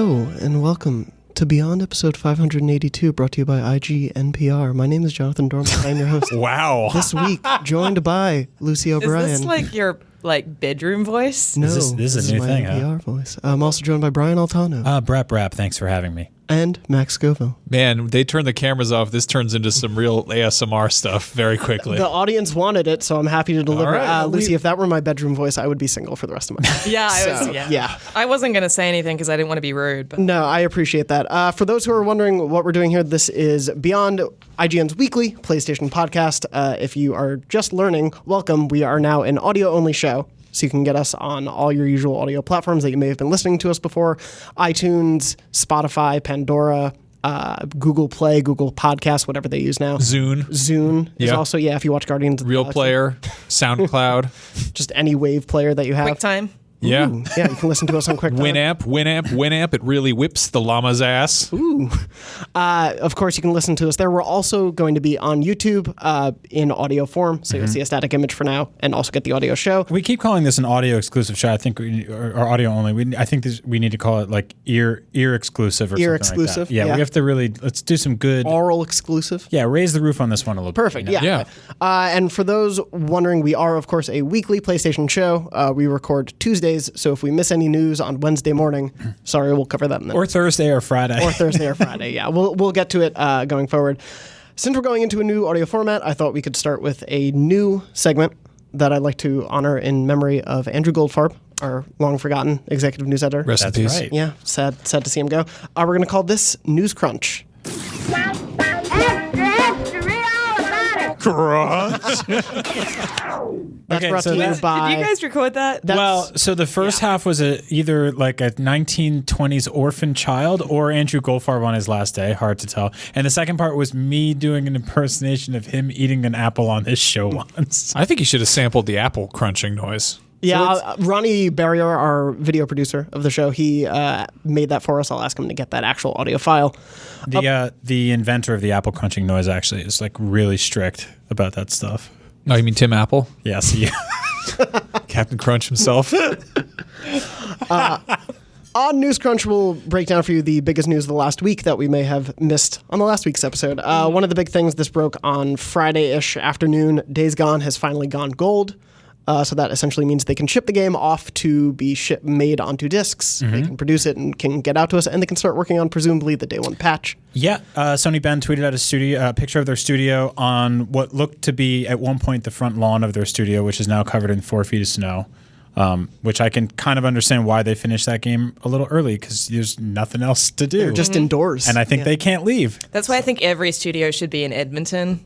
Hello, and welcome to Beyond episode 582, brought to you by IGNPR. My name is Jonathon Dornbush. I'm your host. Wow. This week, joined by Lucy O'Brien. Is this like your bedroom voice? No, this is a new my thing, NPR voice. I'm also joined by Brian Altano. Brap, thanks for having me. And Max Scoville. Man, they turn the cameras off. This turns into some real ASMR stuff very quickly. The audience wanted it, so I'm happy to deliver. All right. Lucy, if that were my bedroom voice, I would be single for the rest of my life. Yeah, I wasn't going to say anything because I didn't want to be rude. But No, I appreciate that. For those who are wondering what we're doing here, this is Beyond, IGN's weekly PlayStation podcast. If you are just learning, welcome. We are now an audio-only show, so you can get us on all your usual audio platforms that you may have been listening to us before. iTunes, Spotify, Pandora, Google Play, Google Podcasts, whatever they use now. Zune is also, if you watch Guardians of the Real Galaxy. Player, SoundCloud. Just any wave player that you have. QuickTime. Yeah. Ooh, yeah, you can listen to us on QuickTime. Winamp. It really whips the llama's ass. Ooh. Of course, you can listen to us there. We're also going to be on YouTube in audio form, so you'll see a static image for now and also get the audio show. We keep calling this an audio exclusive show. I think, or audio only. I think we need to call it like ear exclusive or Ear something exclusive, like that. Yeah, yeah. we have to really, let's do some good. Oral exclusive. Yeah, raise the roof on this one a little bit. Perfect, you know? yeah. And for those wondering, we are, of course, a weekly PlayStation show. We record Tuesdays, so if we miss any news on Wednesday morning, sorry, we'll cover that in the Or Thursday or Friday. Or Thursday or Friday, yeah. We'll get to it going forward. Since we're going into a new audio format, I thought we could start with a new segment that I'd like to honor in memory of Andrew Goldfarb, our long-forgotten executive news editor. Rest in That's peace. right. Yeah, sad to see him go. We're going to call this News Crunch. Crunch. That's Okay, brought so to you by... Did you guys record that? Well, so the first half was either like a 1920s orphan child or Andrew Goldfarb on his last day. Hard to tell. And the second part was me doing an impersonation of him eating an apple on his show once. I think you should have sampled the apple crunching noise. Yeah, Ronnie Barrier, our video producer of the show, he made that for us. I'll ask him to get that actual audio file. The inventor of the apple crunching noise actually is like really strict about that stuff. Oh, you mean Tim Apple? Yes, yeah. Captain Crunch himself. On News Crunch, we'll break down for you the biggest news of the last week that we may have missed on the last week's episode. One of the big things, this broke on Friday-ish afternoon. Days Gone has finally gone gold. So that essentially means they can ship the game off to be made onto discs. They can produce it and can get out to us, and they can start working on, presumably, the day one patch. Yeah, Sony Bend tweeted out a picture of their studio on what looked to be, at one point, the front lawn of their studio, which is now covered in 4 feet of snow, which I can kind of understand why they finished that game a little early, because there's nothing else to do. They're just indoors. And I think they can't leave. That's why I think every studio should be in Edmonton.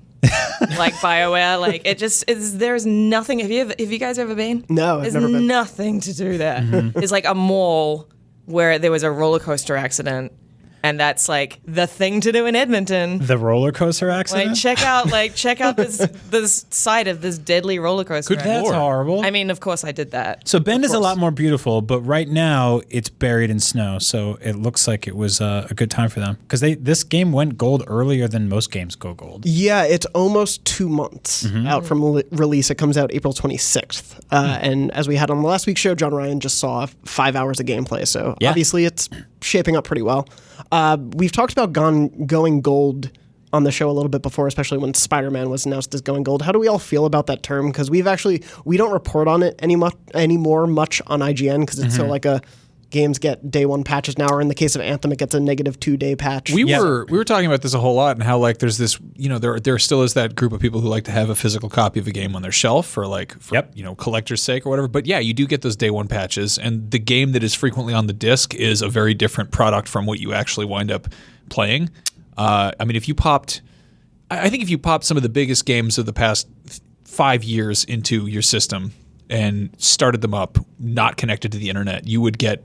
Like BioWare, like it just is. There's nothing. Have you guys ever been? No, I've there's never been. nothing to do there. There's like a mall where there was a roller coaster accident, and that's like the thing to do in Edmonton. The roller coaster accident? Check out this site of this deadly roller coaster. That's horrible. I mean, of course I did that. So Bend is a lot more beautiful, but right now it's buried in snow, so it looks like it was a good time for them. Because this game went gold earlier than most games go gold. Yeah, it's almost 2 months out from release. It comes out April 26th. And as we had on the last week's show, John Ryan just saw 5 hours of gameplay, so obviously it's shaping up pretty well. We've talked about going gold on the show a little bit before, especially when Spider-Man was announced as going gold. How do we all feel about that term? Because we don't report on it anymore much on IGN, because it's so like games get day one patches now, or in the case of Anthem, it gets a -2-day patch. We were talking about this a whole lot, and how like there's this, there still is that group of people who like to have a physical copy of a game on their shelf for collector's sake or whatever. But yeah, you do get those day one patches, and the game that is frequently on the disc is a very different product from what you actually wind up playing. I mean, I think if you popped some of the biggest games of the past 5 years into your system and started them up not connected to the internet, you would get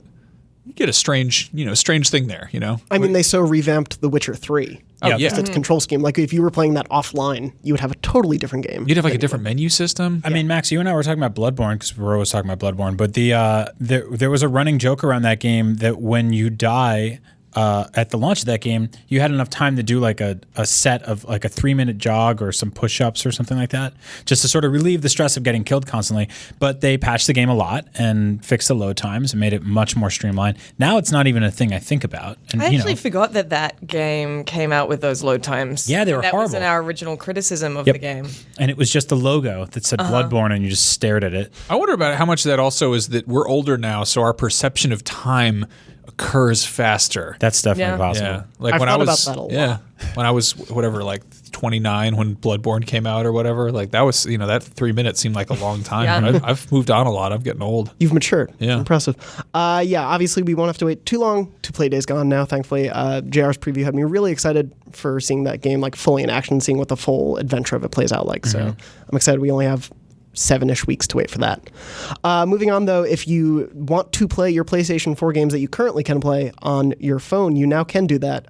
a strange thing there, I mean, they so revamped The Witcher 3. Oh, yeah. Just its control scheme. Like, if you were playing that offline, you would have a totally different game. You'd have like a different menu system. I mean, Max, you and I were talking about Bloodborne, because we're always talking about Bloodborne, but there was a running joke around that game that when you die, at the launch of that game, you had enough time to do like a set of like a 3-minute jog or some push-ups or something like that, just to sort of relieve the stress of getting killed constantly. But they patched the game a lot and fixed the load times and made it much more streamlined. Now it's not even a thing I think about. And, I actually forgot that game came out with those load times. Yeah, they were horrible. That wasn't our original criticism of the game. And it was just the logo that said Bloodborne, and you just stared at it. I wonder about how much of that also is that we're older now, so our perception of time occurs faster. That's definitely possible. Yeah, like I've when thought I was about that a lot. when I was whatever, like 29 when Bloodborne came out or whatever, like that was that 3 minutes seemed like a long time. Yeah. I've moved on a lot. I'm getting old. You've matured. Yeah. It's impressive. Obviously we won't have to wait too long to play Days Gone now, thankfully. JR's preview had me really excited for seeing that game like fully in action, seeing what the full adventure of it plays out like. So I'm excited we only have 7-ish weeks to wait for that. Moving on, though, if you want to play your PlayStation 4 games that you currently can play on your phone, you now can do that.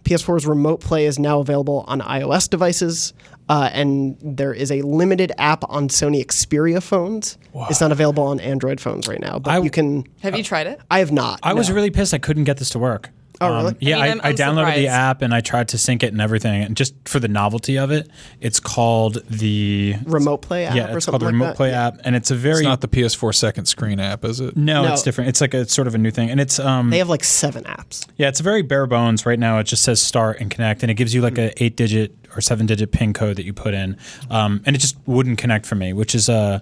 PS4's Remote Play is now available on iOS devices, and there is a limited app on Sony Xperia phones. Wow. It's not available on Android phones right now, but you can... Have you tried it? I have not. I was really pissed I couldn't get this to work. Oh, really? Yeah, I'm I downloaded surprised. the app and I tried to sync it and everything. And just for the novelty of it, it's called the Remote Play app Yeah, or it's called something the like Remote that? Play app. And it's a very... It's not the PS4 second screen app, is it? No, No. it's different. It's like a sort of a new thing. And it's... They have like 7 apps. Yeah, it's very bare bones. Right now, it just says start and connect. And it gives you like a 8-digit or 7-digit PIN code that you put in. And it just wouldn't connect for me, which is kind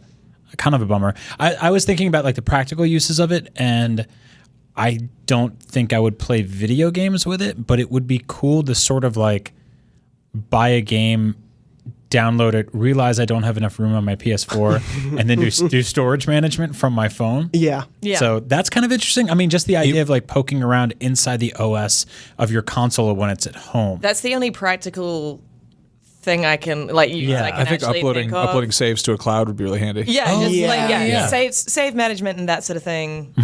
of a bummer. I was thinking about like the practical uses of it, and I don't think I would play video games with it, but it would be cool to sort of like buy a game, download it, realize I don't have enough room on my PS4, and then do storage management from my phone. Yeah. Yeah. So that's kind of interesting. I mean, just the idea of like poking around inside the OS of your console when it's at home. That's the only practical thing I can use. Yeah. I can I think actually uploading think of. uploading saves to a cloud would be really handy. Yeah, just yeah. save management and that sort of thing.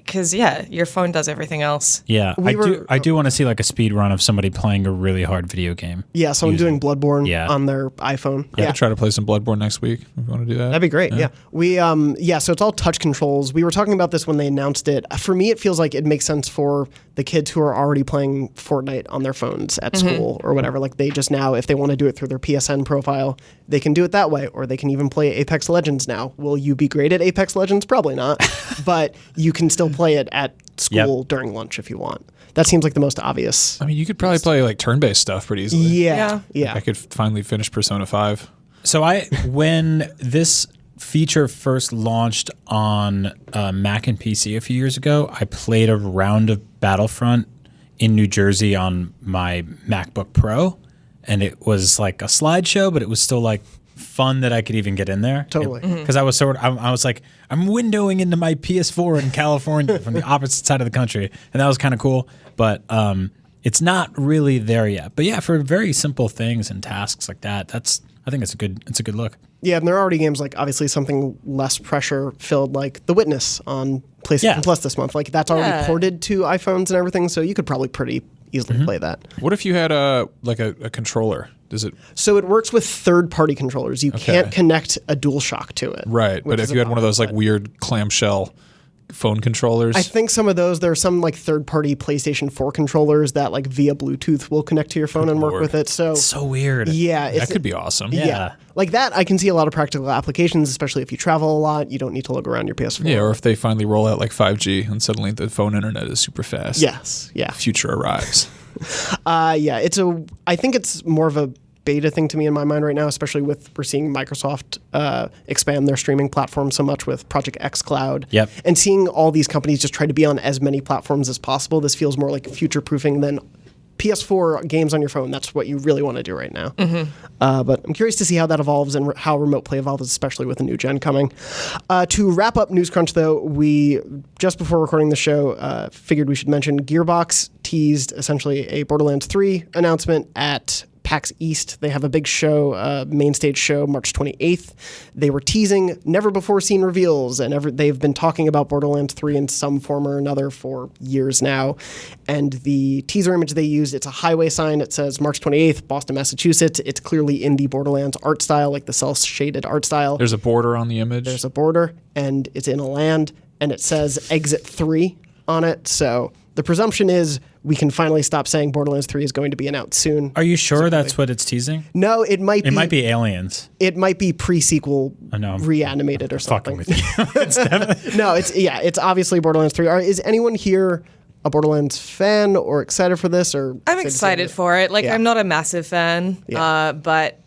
Because your phone does everything else. Yeah, I do want to see like a speed run of somebody playing a really hard video game. Yeah, someone doing Bloodborne Yeah. on their iPhone. I could try to play some Bloodborne next week if you want to do that. That'd be great. Yeah. We so it's all touch controls. We were talking about this when they announced it. For me, it feels like it makes sense for the kids who are already playing Fortnite on their phones at school or whatever. Like they just now, if they want to do it through their PSN profile, they can do it that way, or they can even play Apex Legends now. Will you be great at Apex Legends? Probably not, but you can still play it at school during lunch if you want. That seems like the most obvious. I mean, you could probably play like turn-based stuff pretty easily. Yeah. I could finally finish Persona 5. So when this feature first launched on Mac and PC a few years ago, I played a round of Battlefront in New Jersey on my MacBook Pro, and it was like a slideshow, but it was still like fun that I could even get in there. Totally. Because I was like, I'm windowing into my PS4 in California from the opposite side of the country, and that was kind of cool. But it's not really there yet. But yeah, for very simple things and tasks like that, I think it's a good look. Yeah, and there are already games like obviously something less pressure filled like The Witness on PlayStation Plus this month. Like that's already ported to iPhones and everything, so you could probably pretty easily play that. What if you had a controller? Does it? So it works with third-party controllers. You can't connect a DualShock to it. Right, but if you had one of those like weird clamshell phone controllers, I think some of those, there are some like third-party PlayStation 4 controllers that like via Bluetooth will connect to your phone and work with it. So weird. yeah, that could be awesome. Yeah. Like that, I can see a lot of practical applications, especially if you travel a lot. You don't need to look around your PS4. Yeah, or if they finally roll out like 5G and suddenly the phone internet is super fast. Yes. Yeah. Future arrives. I think it's more of a beta thing to me in my mind right now, especially with we're seeing Microsoft expand their streaming platform so much with Project xCloud. Yep. And seeing all these companies just try to be on as many platforms as possible, this feels more like future-proofing than PS4 games on your phone. That's what you really want to do right now. But I'm curious to see how that evolves and how Remote Play evolves, especially with the new gen coming. To wrap up News Crunch, though, we, just before recording the show, figured we should mention Gearbox teased essentially a Borderlands 3 announcement at PAX East. They have a big show, main stage show, March 28th. They were teasing never-before-seen reveals, and they've been talking about Borderlands 3 in some form or another for years now. And the teaser image they used, it's a highway sign. It says March 28th, Boston, Massachusetts. It's clearly in the Borderlands art style, like the cel-shaded art style. There's a border on the image. There's a border, and it's in a land, and it says Exit 3 on it. So the presumption is we can finally stop saying Borderlands 3 is going to be announced soon. Are you sure that's what it's teasing? No, it might be. It might be Aliens. It might be pre-sequel I'm reanimated or something. Fucking with you. It's definitely. No, it's obviously Borderlands 3. Is anyone here a Borderlands fan or excited for this? Or I'm excited for it. Like, Yeah. I'm not a massive fan, Yeah. but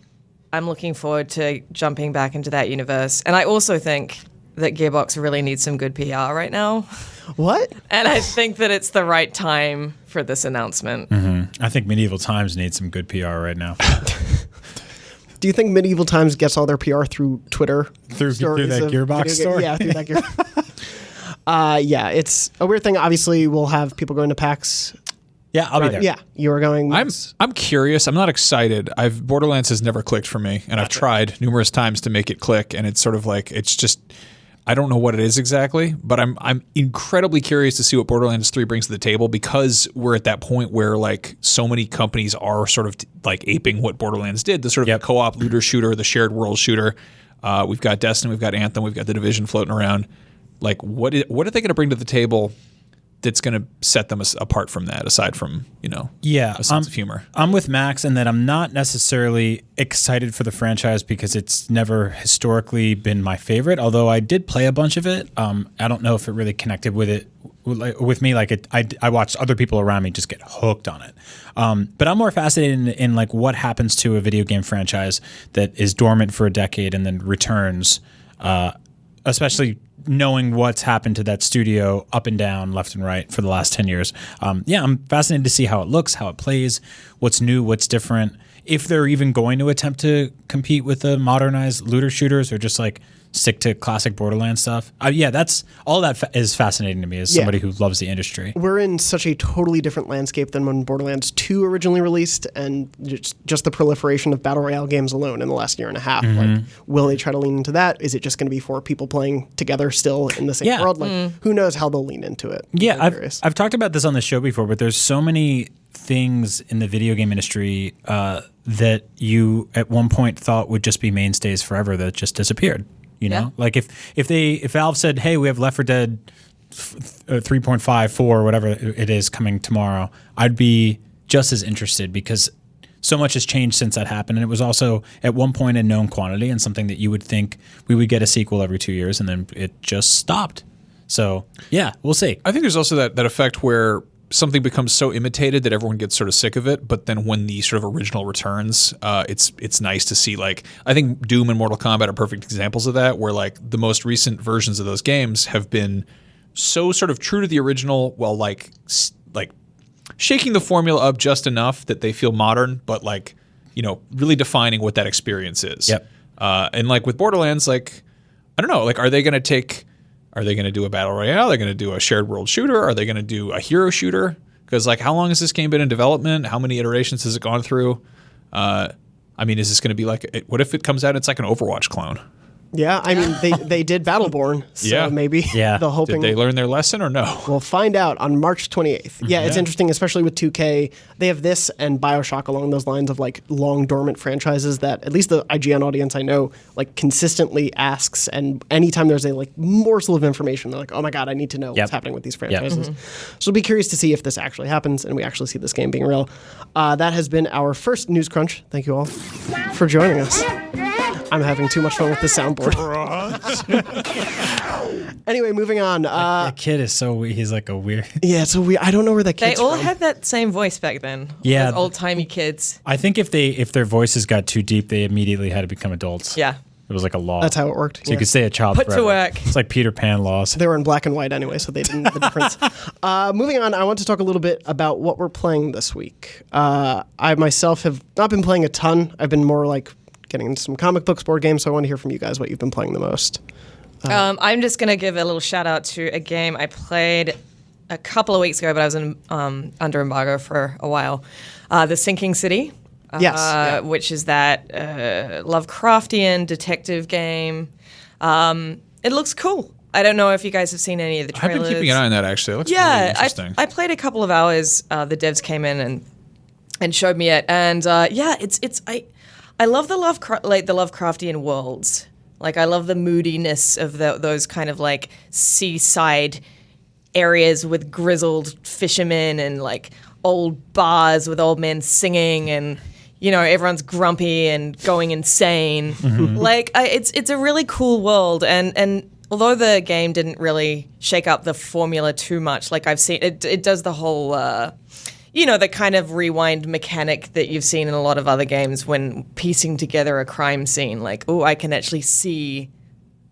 I'm looking forward to jumping back into that universe. And I also think that Gearbox really needs some good PR right now. What? And I think that it's the right time for this announcement. I think Medieval Times needs some good PR right now. Do you think Medieval Times gets all their PR through Twitter? Through stories that of Gearbox video story? Yeah, through that Gearbox. Yeah, it's a weird thing. Obviously, we'll have people going to PAX. Yeah, I'll be there. Yeah, you are going. I'm curious. I'm not excited. Borderlands has never clicked for me, and I've tried numerous times to make it click, and it's sort of like it's just I don't know what it is exactly, but I'm incredibly curious to see what Borderlands 3 brings to the table, because we're at that point where like so many companies are sort of like aping what Borderlands did, the sort of co-op looter shooter, the shared world shooter. We've got Destiny, we've got Anthem, we've got The Division floating around. Like what are they going to bring to the table that's going to set them apart from that, aside from, a sense of humor? I'm with Max in that I'm not necessarily excited for the franchise because it's never historically been my favorite, although I did play a bunch of it. I don't know if it really connected with me. Like I watched other people around me just get hooked on it. But I'm more fascinated in like what happens to a video game franchise that is dormant for a decade and then returns, especially knowing what's happened to that studio up and down, left and right for the last 10 years. I'm fascinated to see how it looks, how it plays, what's new, what's different, if they're even going to attempt to compete with the modernized looter shooters or just like stick to classic Borderlands stuff. That's all that is fascinating to me as somebody who loves the industry. We're in such a totally different landscape than when Borderlands 2 originally released, and just the proliferation of Battle Royale games alone in the last year and a half. Like, will they try to lean into that? Is it just going to be 4 people playing together still in the same world? Like, who knows how they'll lean into it? Yeah, I've talked about this on the show before, but there's so many things in the video game industry that you at one point thought would just be mainstays forever that just disappeared. You know, like if Valve said, "Hey, we have Left 4 Dead 3.5, 4, whatever it is coming tomorrow," I'd be just as interested because so much has changed since that happened, and it was also at one point a known quantity and something that you would think we would get a sequel every 2 years, and then it just stopped. So yeah, we'll see. I think there's also that effect where something becomes so imitated that everyone gets sort of sick of it, but then when the sort of original returns, it's nice to see. Like, I think Doom and Mortal Kombat are perfect examples of that, where like the most recent versions of those games have been so sort of true to the original, while like shaking the formula up just enough that they feel modern, but like, really defining what that experience is. Yep. And like with Borderlands, like, I don't know, like, are they going to do a battle royale? Are they going to do a shared world shooter? Are they going to do a hero shooter? Because like, how long has this game been in development? How many iterations has it gone through? Is this going to be like? What if it comes out? It's like an Overwatch clone. Yeah, I mean, they did Battleborn, so maybe they're hoping. Did they learn their lesson or no? We'll find out on March 28th. Yeah, it's interesting, especially with 2K. They have this and BioShock along those lines of like long dormant franchises that at least the IGN audience I know like consistently asks, and anytime there's a like morsel of information, they're like, oh my God, I need to know what's happening with these franchises. So we'll be curious to see if this actually happens and we actually see this game being real. That has been our first News Crunch. Thank you all for joining us. I'm having too much fun with the soundboard. Anyway, moving on. The kid is so weird. He's like a weird. Yeah, it's a weird. I don't know where that kid's They all from. had that same voice back then. Yeah. Old timey kids. I think if their voices got too deep, they immediately had to become adults. Yeah. It was like a law. That's how it worked. So you could say a child Put to forever. work. It's like Peter Pan laws. They were in black and white anyway, so they didn't know the difference. Moving on, I want to talk a little bit about what we're playing this week. I myself have not been playing a ton. I've been more like getting into some comic books, board games, so I want to hear from you guys what you've been playing the most. I'm just going to give a little shout out to a game I played a couple of weeks ago, but I was under embargo for a while. The Sinking City. Yes. Which is that Lovecraftian detective game. It looks cool. I don't know if you guys have seen any of the trailers. I've been keeping an eye on that, actually. It looks really interesting. I played a couple of hours. The devs came in and showed me it, and I love the Lovecraftian worlds. Like, I love the moodiness of those kind of like seaside areas with grizzled fishermen and like old bars with old men singing and everyone's grumpy and going insane. Like it's a really cool world and although the game didn't really shake up the formula too much, like I've seen it does the whole the kind of rewind mechanic that you've seen in a lot of other games when piecing together a crime scene, like, oh, I can actually see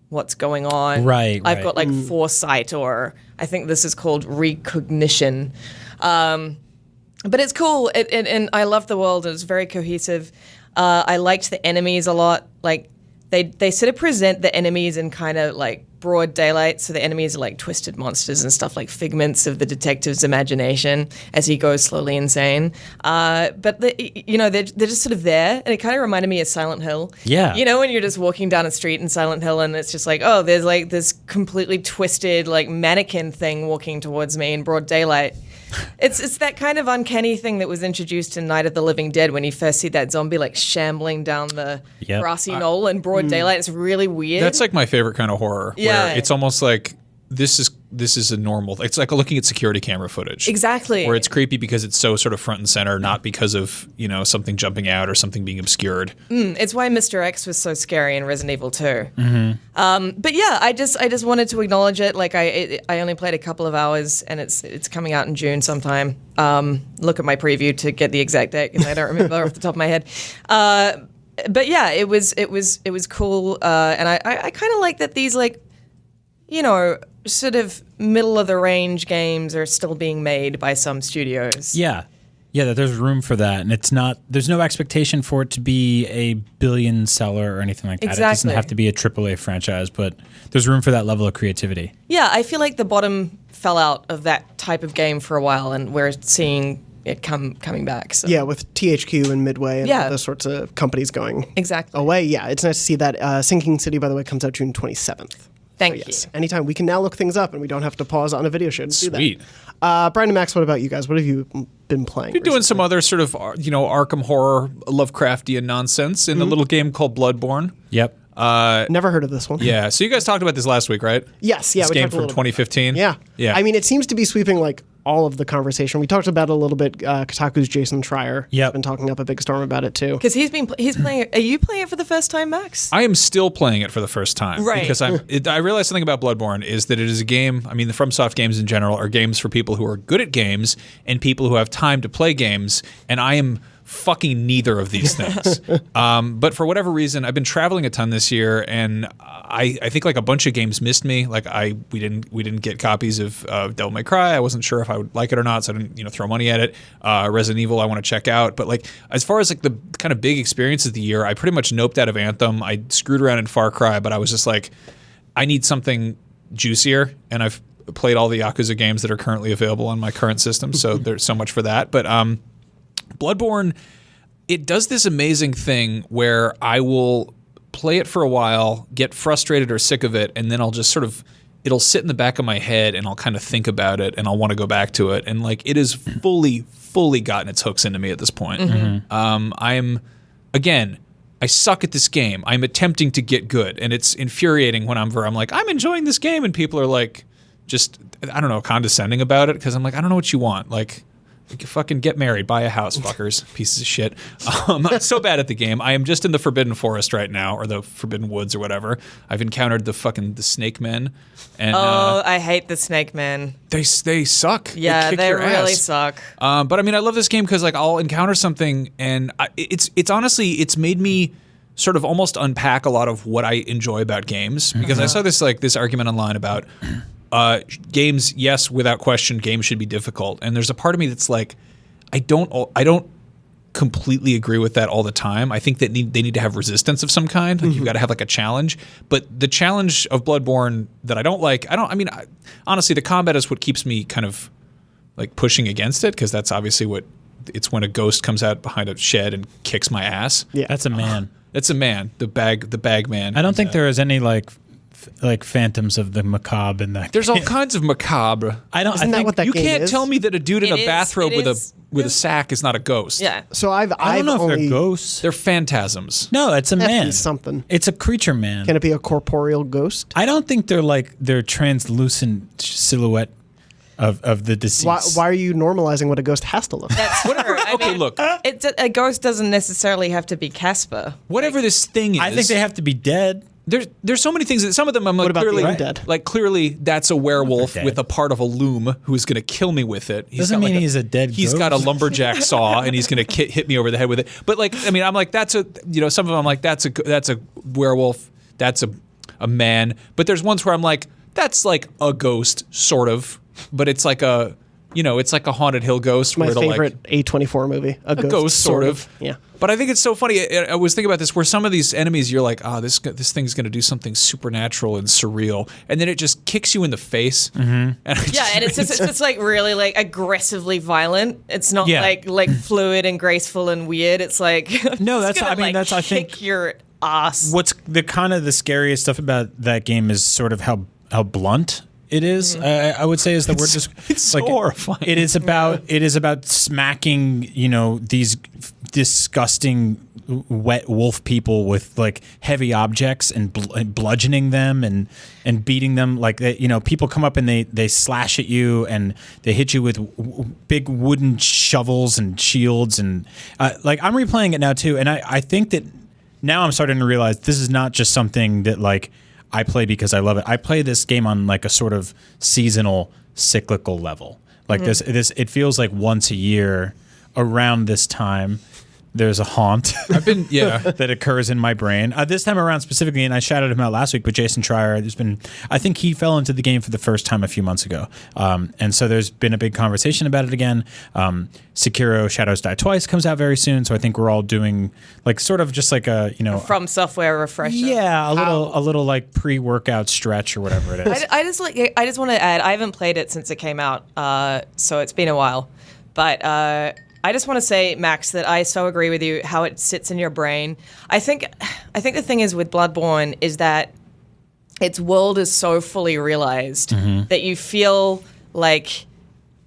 what's going on. Right. I've got like foresight, or I think this is called recognition. But it's cool, and I love the world. It's very cohesive. I liked the enemies a lot. Like they sort of present the enemies in kind of like broad daylight, so the enemies are like twisted monsters and stuff, like figments of the detective's imagination as he goes slowly insane. But they're just sort of there, and it kind of reminded me of Silent Hill. Yeah, when you're just walking down a street in Silent Hill, and it's just like, oh, there's like this completely twisted like mannequin thing walking towards me in broad daylight. It's that kind of uncanny thing that was introduced in Night of the Living Dead when you first see that zombie like shambling down the grassy knoll in broad daylight. It's really weird. That's like my favorite kind of horror. Yeah. Where it's almost like this is a normal. It's like looking at security camera footage. Exactly. Where it's creepy because it's so sort of front and center, not because of something jumping out or something being obscured. It's why Mr. X was so scary in Resident Evil 2. But yeah, I just wanted to acknowledge it. Like I only played a couple of hours, and it's coming out in June sometime. Look at my preview to get the exact date because I don't remember off the top of my head. But yeah, it was cool, and I kind of like that these like sort of middle of the range games are still being made by some studios. Yeah, that there's room for that, and there's no expectation for it to be a billion seller or anything like that. Exactly. It doesn't have to be a AAA franchise, but there's room for that level of creativity. Yeah, I feel like the bottom fell out of that type of game for a while, and we're seeing it coming back. So. Yeah, with THQ and Midway and all those sorts of companies going away. Yeah, it's nice to see that. Sinking City, by the way, comes out June 27th. Thank you. Anytime we can now look things up, and we don't have to pause on a video show to do that. Sweet. Brian and Max, what about you guys? What have you been playing? Been doing some other sort of Arkham horror, Lovecraftian nonsense in a little game called Bloodborne. Yep. Never heard of this one. Yeah. So you guys talked about this last week, right? Yes. Yeah. This we game talked a from little 2015. bit. Yeah. Yeah. I mean, it seems to be sweeping like all of the conversation. We talked about it a little bit. Kotaku's Jason Schreier has been talking up a big storm about it too. Because he's playing. Are you playing it for the first time, Max? I am still playing it for the first time. Right. Because I realized something about Bloodborne is that it is a game. I mean, the FromSoft games in general are games for people who are good at games and people who have time to play games. And I am fucking neither of these things. But for whatever reason, I've been traveling a ton this year, and I think like a bunch of games missed me. Like we didn't get copies of Devil May Cry. I wasn't sure if I would like it or not, so I didn't throw money at it. Resident Evil I want to check out, but like as far as like the kind of big experiences of the year, I pretty much noped out of Anthem. I screwed around in Far Cry, but I was just like, I need something juicier, and I've played all the Yakuza games that are currently available on my current system, so there's so much for that. But Bloodborne, it does this amazing thing where I will play it for a while, get frustrated or sick of it, and then I'll just sort of, it'll sit in the back of my head and I'll kind of think about it and I'll want to go back to it. And like it is fully gotten its hooks into me at this point. I suck at this game. I'm attempting to get good, and it's infuriating when I'm like, I'm enjoying this game, and people are like, just, I don't know, condescending about it, because I'm like, I don't know what you want. Like, fucking get married, buy a house, fuckers, pieces of shit. I'm so bad at the game. I am just in the Forbidden Forest right now, or the Forbidden Woods or whatever. I've encountered the snake men. And, I hate the snake men. They suck. Yeah, they really ass. suck. But I mean, I love this game because like I'll encounter something, and it's honestly, it's made me sort of almost unpack a lot of what I enjoy about games, because I saw this argument online about games. Yes, without question, games should be difficult, and there's a part of me that's like, I don't completely agree with that all the time. I think that they need to have resistance of some kind. Like you've got to have like a challenge. But the challenge of Bloodborne that I don't like, honestly, the combat is what keeps me kind of like pushing against it, because that's obviously it's when a ghost comes out behind a shed and kicks my ass. Yeah, that's a man. That's a man. The bag man. I don't think there is any like phantoms of the macabre in that. There's all kinds of macabre. Isn't that what that you game can't is? tell me that a dude in a bathrobe with a sack is not a ghost. Yeah. So I don't know if they're ghosts. They're phantasms. No, it's a man. Something. It's a creature man. Can it be a corporeal ghost? I don't think they're translucent silhouette of the deceased. Why are you normalizing what a ghost has to look like? That's true. Okay, look. A ghost doesn't necessarily have to be Casper. Whatever this thing is. I think they have to be dead. There's so many things that some of them I'm like about clearly the undead? like clearly that's a werewolf Dead. with a part of a loom who's going to kill me with it. Doesn't mean he's a dead He's ghost. got a lumberjack saw and he's going to hit me over the head with it. But like I mean I'm like that's a some of them I'm like that's a werewolf, that's a man. But there's ones where I'm like that's like a ghost sort of, but it's like a it's like a haunted hill ghost. My where favorite A24 movie. A ghost sort of. Yeah. But I think it's so funny. I was thinking about this, where some of these enemies, you're like, this thing's going to do something supernatural and surreal, and then it just kicks you in the face. And it's just like really like aggressively violent. It's not like fluid and graceful and weird. It's like No, it's that's gonna, I mean like, that's I think kick your ass. what's the kind of the scariest stuff about that game is sort of how blunt it is. I would say is the word. It's so horrifying. It is about smacking these disgusting wet wolf people with like heavy objects and bludgeoning them and beating them. Like people come up and they slash at you and they hit you with big wooden shovels and shields and like I'm replaying it now too, and I think that now I'm starting to realize this is not just something that like I play because I love it. I play this game on like a sort of seasonal, cyclical level. Like this, it feels like once a year around this time, there's a haunt that occurs in my brain. This time around specifically, and I shouted him out last week, but Jason Schreier, I think he fell into the game for the first time a few months ago. And so there's been a big conversation about it again. Sekiro Shadows Die Twice comes out very soon. So I think we're all doing like sort of just like a, From software refresher. Yeah, a little like pre-workout stretch or whatever it is. I just want to add, I haven't played it since it came out, so it's been a while. But I just want to say, Max, that I so agree with you how it sits in your brain. I think the thing is with Bloodborne is that its world is so fully realized that you feel like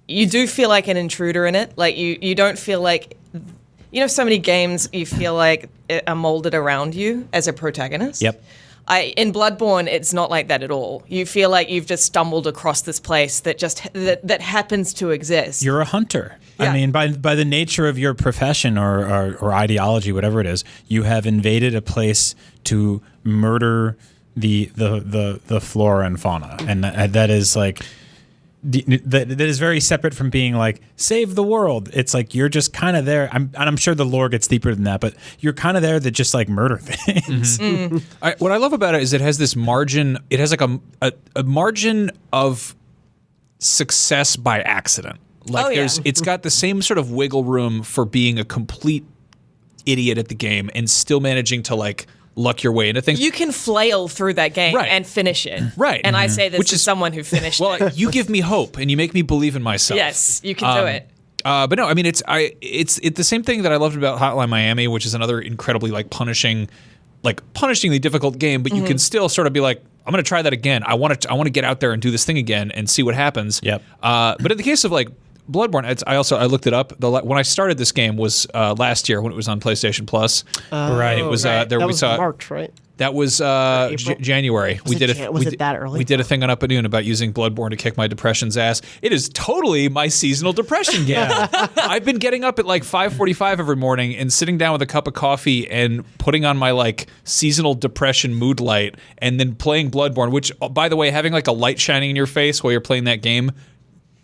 you do feel like an intruder in it. Like you don't feel like so many games you feel like are molded around you as a protagonist. Yep. In Bloodborne, it's not like that at all. You feel like you've just stumbled across this place that happens to exist. You're a hunter. Yeah. I mean, by the nature of your profession or ideology, whatever it is, you have invaded a place to murder the flora and fauna, and that is like that is very separate from being like save the world. It's like you're just kind of there. I'm sure the lore gets deeper than that, but you're kind of there to just like murder things. What I love about it is it has this margin. It has like a margin of success by accident. Like it's got the same sort of wiggle room for being a complete idiot at the game and still managing to like luck your way into things. You can flail through that game and finish it. Right. And I say this as someone who finished it. Well, you give me hope and you make me believe in myself. Yes, you can do it. But no, I mean it's the same thing that I loved about Hotline Miami, which is another incredibly punishingly difficult game, but you can still sort of be like, I'm going to try that again. I want to get out there and do this thing again and see what happens. Yep. But in the case of like Bloodborne, I looked it up. When I started this game was last year when it was on PlayStation Plus. Right. It was that was March, right? That was January. Was it that early? We did a thing on Up at Noon about using Bloodborne to kick my depression's ass. It is totally my seasonal depression game. I've been getting up at like 5:45 every morning and sitting down with a cup of coffee and putting on my like seasonal depression mood light and then playing Bloodborne, which, by the way, having like a light shining in your face while you're playing that game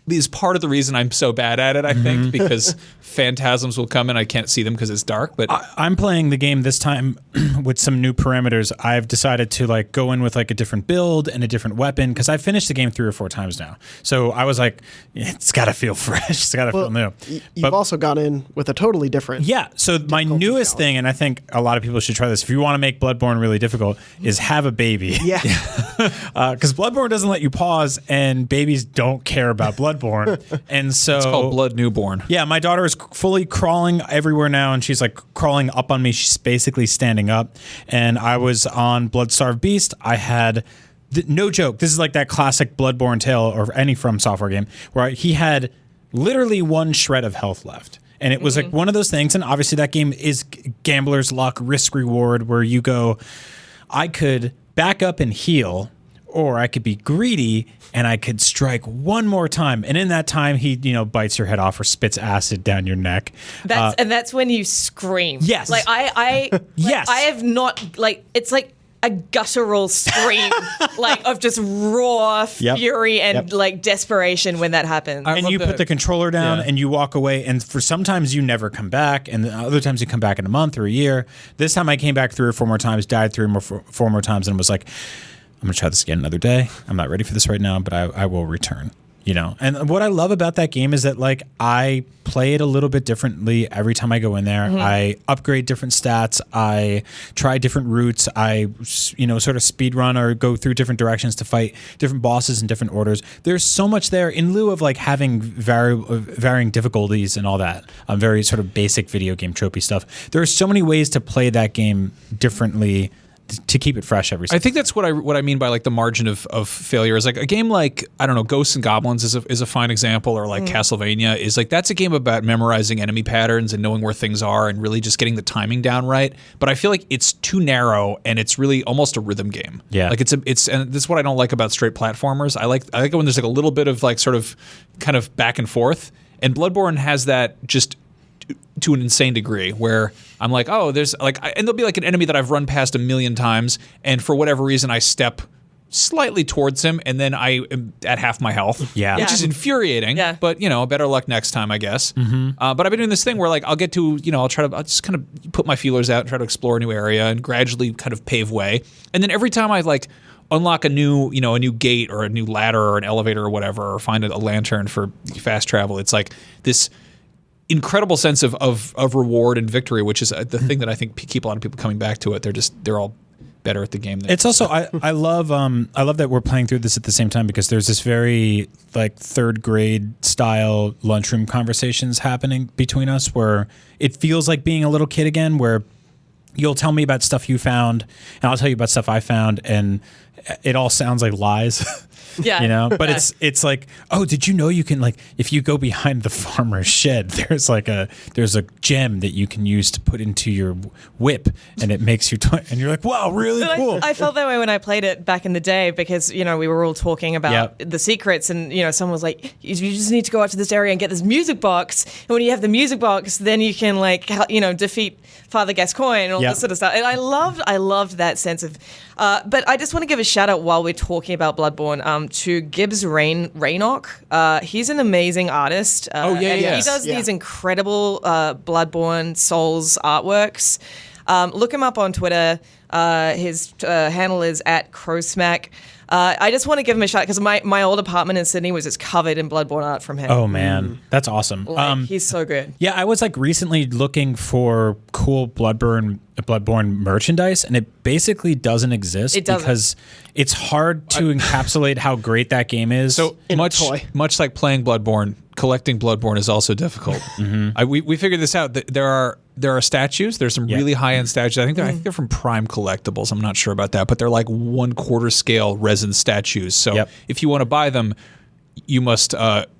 is part of the reason I'm so bad at it, I think, because phantasms will come and I can't see them because it's dark. But I'm playing the game this time with some new parameters. I've decided to like go in with like a different build and a different weapon because I've finished the game 3 or 4 times now. So I was like, it's got to feel fresh. It's got to feel new. You've also gone in with a totally different. Yeah. So my newest thing, and I think a lot of people should try this, if you want to make Bloodborne really difficult, is have a baby. Yeah. Because Bloodborne doesn't let you pause, and babies don't care about Bloodborne. And so it's called Blood Newborn. Yeah, my daughter is fully crawling everywhere now, and she's like crawling up on me. She's basically standing up. And I was on Bloodstarved Beast. I had no joke. This is like that classic Bloodborne tale or any From Software game where he had literally 1 shred of health left. And it was like one of those things. And obviously that game is gambler's luck, risk reward, where you go, I could back up and heal, Or I could be greedy and I could strike one more time. And in that time, he, bites your head off or spits acid down your neck. And that's when you scream. Yes. Like yes. I have not, it's like a guttural scream, of just raw fury and desperation when that happens. And you put the controller down and you walk away, and for sometimes you never come back, and other times you come back in a month or a year. This time I came back 3 or 4 more times, died 4 more times, and was like, I'm going to try this again another day. I'm not ready for this right now, but I will return. And what I love about that game is that I play it a little bit differently every time I go in there. Mm-hmm. I upgrade different stats. I try different routes. I, sort of speed run or go through different directions to fight different bosses in different orders. There's so much there in lieu of having varying difficulties and all that. Very sort of basic video game tropey stuff. There are so many ways to play that game differently to keep it fresh every single I think that's what I mean by the margin of failure is a game like, I don't know, Ghosts and Goblins is a fine example, or Castlevania is that's a game about memorizing enemy patterns and knowing where things are and really just getting the timing down right. But I feel like it's too narrow and it's really almost a rhythm game. Yeah. And this is what I don't like about straight platformers. I like it when there's a little bit of sort of kind of back and forth, and Bloodborne has that just to an insane degree where I'm there's and there'll be an enemy that I've run past a million times, and for whatever reason I step slightly towards him and then I am at half my health, which is infuriating, but better luck next time, I guess. Mm-hmm. But I've been doing this thing where I'll get to, I'll just kind of put my feelers out and try to explore a new area and gradually kind of pave way, and then every time I unlock a new gate or a new ladder or an elevator or whatever, or find a lantern for fast travel, it's this incredible sense of reward and victory, which is the thing that I think keep a lot of people coming back to it. They're all better at the game. It's also I love that we're playing through this at the same time, because there's this very third grade style lunchroom conversations happening between us where it feels like being a little kid again, where you'll tell me about stuff you found and I'll tell you about stuff I found, and it all sounds like lies. Yeah. But it's oh, did you know you can if you go behind the farmer's shed, there's a gem that you can use to put into your whip, and it makes you and you're wow, really cool. I felt that way when I played it back in the day, because we were all talking about the secrets, and someone was like, you just need to go out to this area and get this music box, and when you have the music box, then you can defeat Father Gascoigne and all this sort of stuff. And I loved that sense of but I just want to give a shout out while we're talking about Bloodborne to Gibbs Raynock. He's an amazing artist. And he does these incredible Bloodborne Souls artworks. Look him up on Twitter. His handle is @Crowsmack. I just want to give him a shout because my old apartment in Sydney was just covered in Bloodborne art from him. Oh man, that's awesome. He's so good. Yeah, I was recently looking for cool Bloodborne merchandise, and it basically doesn't exist because it's hard to encapsulate how great that game is. So much like playing Bloodborne, collecting Bloodborne is also difficult. Mm-hmm. We figured this out. That there are statues. There's some really high end statues. I think they're from Prime Collectibles. I'm not sure about that, but they're 1/4 scale resin statues. So if you want to buy them, you must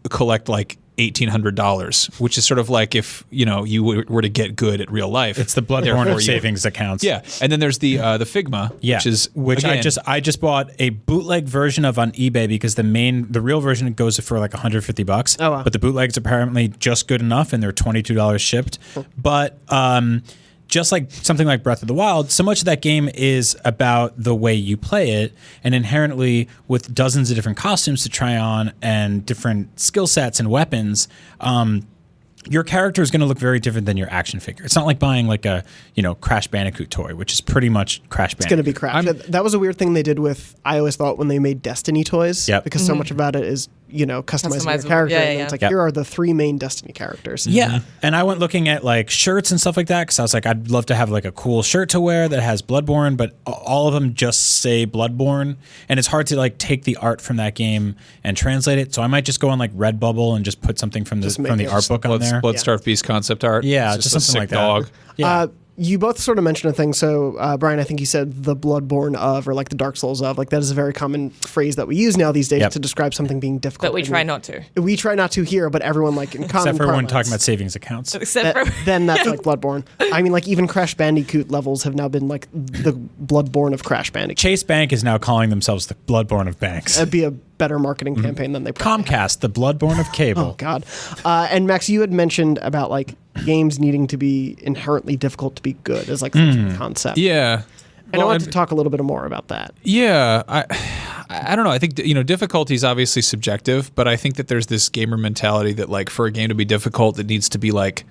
collect $1,800, which is sort of if you were to get good at real life. It's the Bloodborne savings accounts. Yeah, and then there's the Figma, which again, I just bought a bootleg version of on eBay, because the real version goes for $150. Oh wow! But the bootleg's apparently just good enough, and they're $22 shipped. But just like something like Breath of the Wild, so much of that game is about the way you play it, and inherently with dozens of different costumes to try on and different skill sets and weapons, your character is going to look very different than your action figure. It's not like buying a Crash Bandicoot toy, which is pretty much Crash Bandicoot. It's going to be Crash. That was a weird thing they did with, I always thought, when they made Destiny toys, because so much about it is customizing your character. And it's here are the 3 main Destiny characters. Yeah, and I went looking at shirts and stuff like that, because I was I'd love to have a cool shirt to wear that has Bloodborne, but all of them just say Bloodborne, and it's hard to take the art from that game and translate it. So I might just go on Redbubble and just put something from the art book on there. Bloodstarved Beast concept art. Yeah, it's just something a sick like that. Dog. Yeah. You both sort of mentioned a thing. So, Brian, I think you said the Bloodborne of, or like the Dark Souls of. Like that is a very common phrase that we use now these days to describe something being difficult. But we try not to. We try not to here, but everyone like in common Except for when parlance, talking about savings accounts. then that's like Bloodborne. I mean, like even Crash Bandicoot levels have now been like the Bloodborne of Crash Bandicoot. Chase Bank is now calling themselves the Bloodborne of banks. That'd be a better marketing campaign than they probably Comcast, the Bloodborne of cable. Oh God! And Max, you had mentioned about like games needing to be inherently difficult to be good as like such a concept. Yeah. And I want to talk a little bit more about that. Yeah, I don't know. I think difficulty is obviously subjective, but I think that there's this gamer mentality that like for a game to be difficult, it needs to be like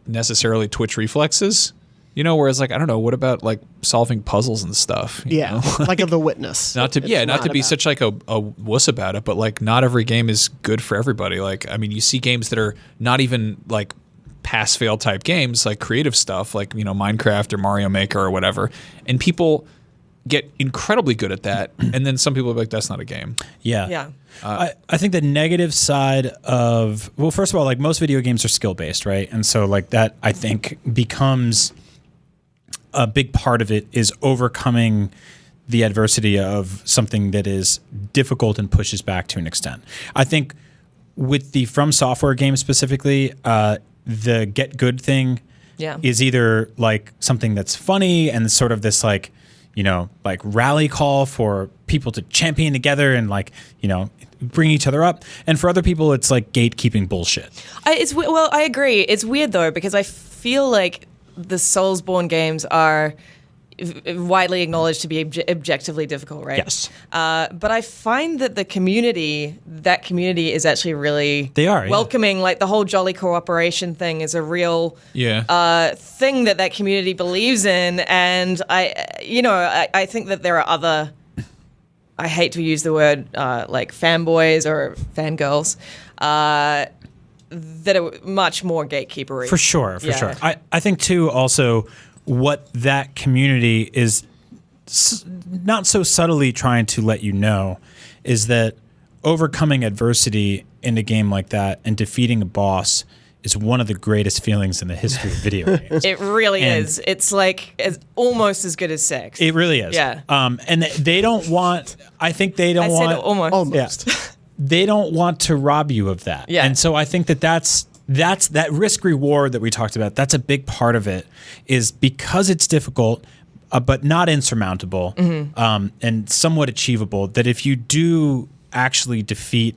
necessarily twitch reflexes. Whereas like I don't know, what about like solving puzzles and stuff? Yeah, like The Witness. not to be such like a wuss about it, but like not every game is good for everybody. Like I mean, you see games that are not even like pass fail type games, like creative stuff, like Minecraft or Mario Maker or whatever, and people get incredibly good at that, and then some people are like, that's not a game. Yeah. I think the negative side of, well, first of all, like most video games are skill based, right? And so like that I think becomes a big part of it is overcoming the adversity of something that is difficult and pushes back to an extent. I think with the From Software game specifically, the get good thing is either like something that's funny and sort of this like, like rally call for people to champion together and like, bring each other up. And for other people, it's like gatekeeping bullshit. I agree. It's weird though, because I feel like the Soulsborne games are widely acknowledged to be objectively difficult, right? Yes. But I find that that community is actually really welcoming. Like the whole jolly cooperation thing is a real thing that community believes in. And I think that there are other, I hate to use the word like fanboys or fangirls, that are much more gatekeepery. For sure. I think too also what that community is not so subtly trying to let you know is that overcoming adversity in a game like that and defeating a boss is one of the greatest feelings in the history of video games. It really is. It's like almost as good as sex. It really is. Yeah. And they don't want, I think they don't want. I said almost. Yeah. They don't want to rob you of that. Yeah. And so I think that's that risk reward that we talked about. That's a big part of it, is because it's difficult, but not insurmountable, and somewhat achievable. That if you do actually defeat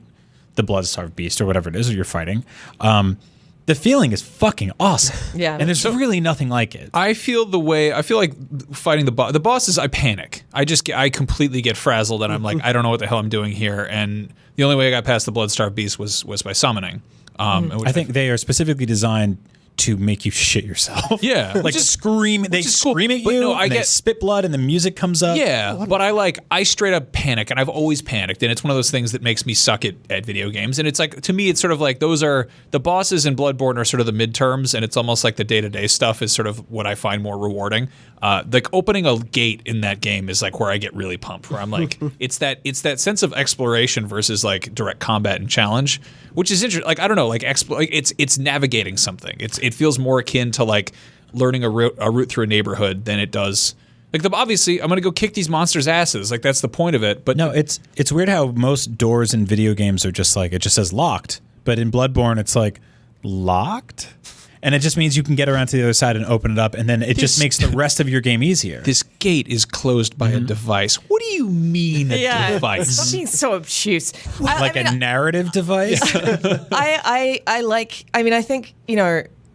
the Bloodstarved Beast or whatever it is that you're fighting, the feeling is fucking awesome. Yeah. And there's really nothing like it. I feel like fighting the bosses, I panic. I completely get frazzled and I'm like, I don't know what the hell I'm doing here. And the only way I got past the Bloodstarved Beast was by summoning. I think they are specifically designed to make you shit yourself. Yeah. Like scream. They scream at you. No, they spit blood and the music comes up. Yeah. But I straight up panic, and I've always panicked, and it's one of those things that makes me suck at video games. And it's like, to me, it's sort of like those are the bosses in Bloodborne are sort of the midterms, and it's almost like the day-to-day stuff is sort of what I find more rewarding. Like opening a gate in that game is like where I get really pumped, where I'm like, it's that sense of exploration versus like direct combat and challenge, which is interesting. Like, I don't know, like it's navigating something. It feels more akin to like learning a route through a neighborhood than it does. Like obviously, I'm gonna go kick these monsters' asses. Like that's the point of it. But no, it's weird how most doors in video games are just like, it just says locked, but in Bloodborne it's like locked. And it just means you can get around to the other side and open it up, and then it just makes the rest of your game easier. This gate is closed by a device. What do you mean a device? Stop being so obtuse. A narrative device? I think,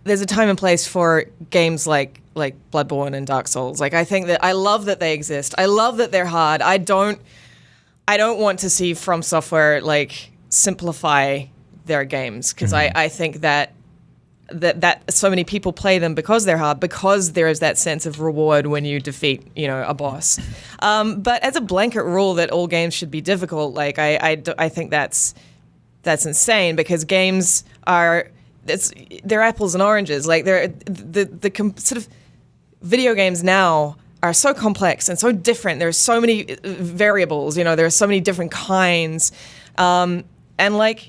there's a time and place for games like Bloodborne and Dark Souls. Like, I think that I love that they exist. I love that they're hard. I don't want to see From Software like simplify their games, because I think that so many people play them because they're hard, because there is that sense of reward when you defeat, a boss. But as a blanket rule that all games should be difficult, like I think that's insane, because games they're apples and oranges. Like sort of video games now are so complex and so different. There's so many variables. There are so many different kinds. And like,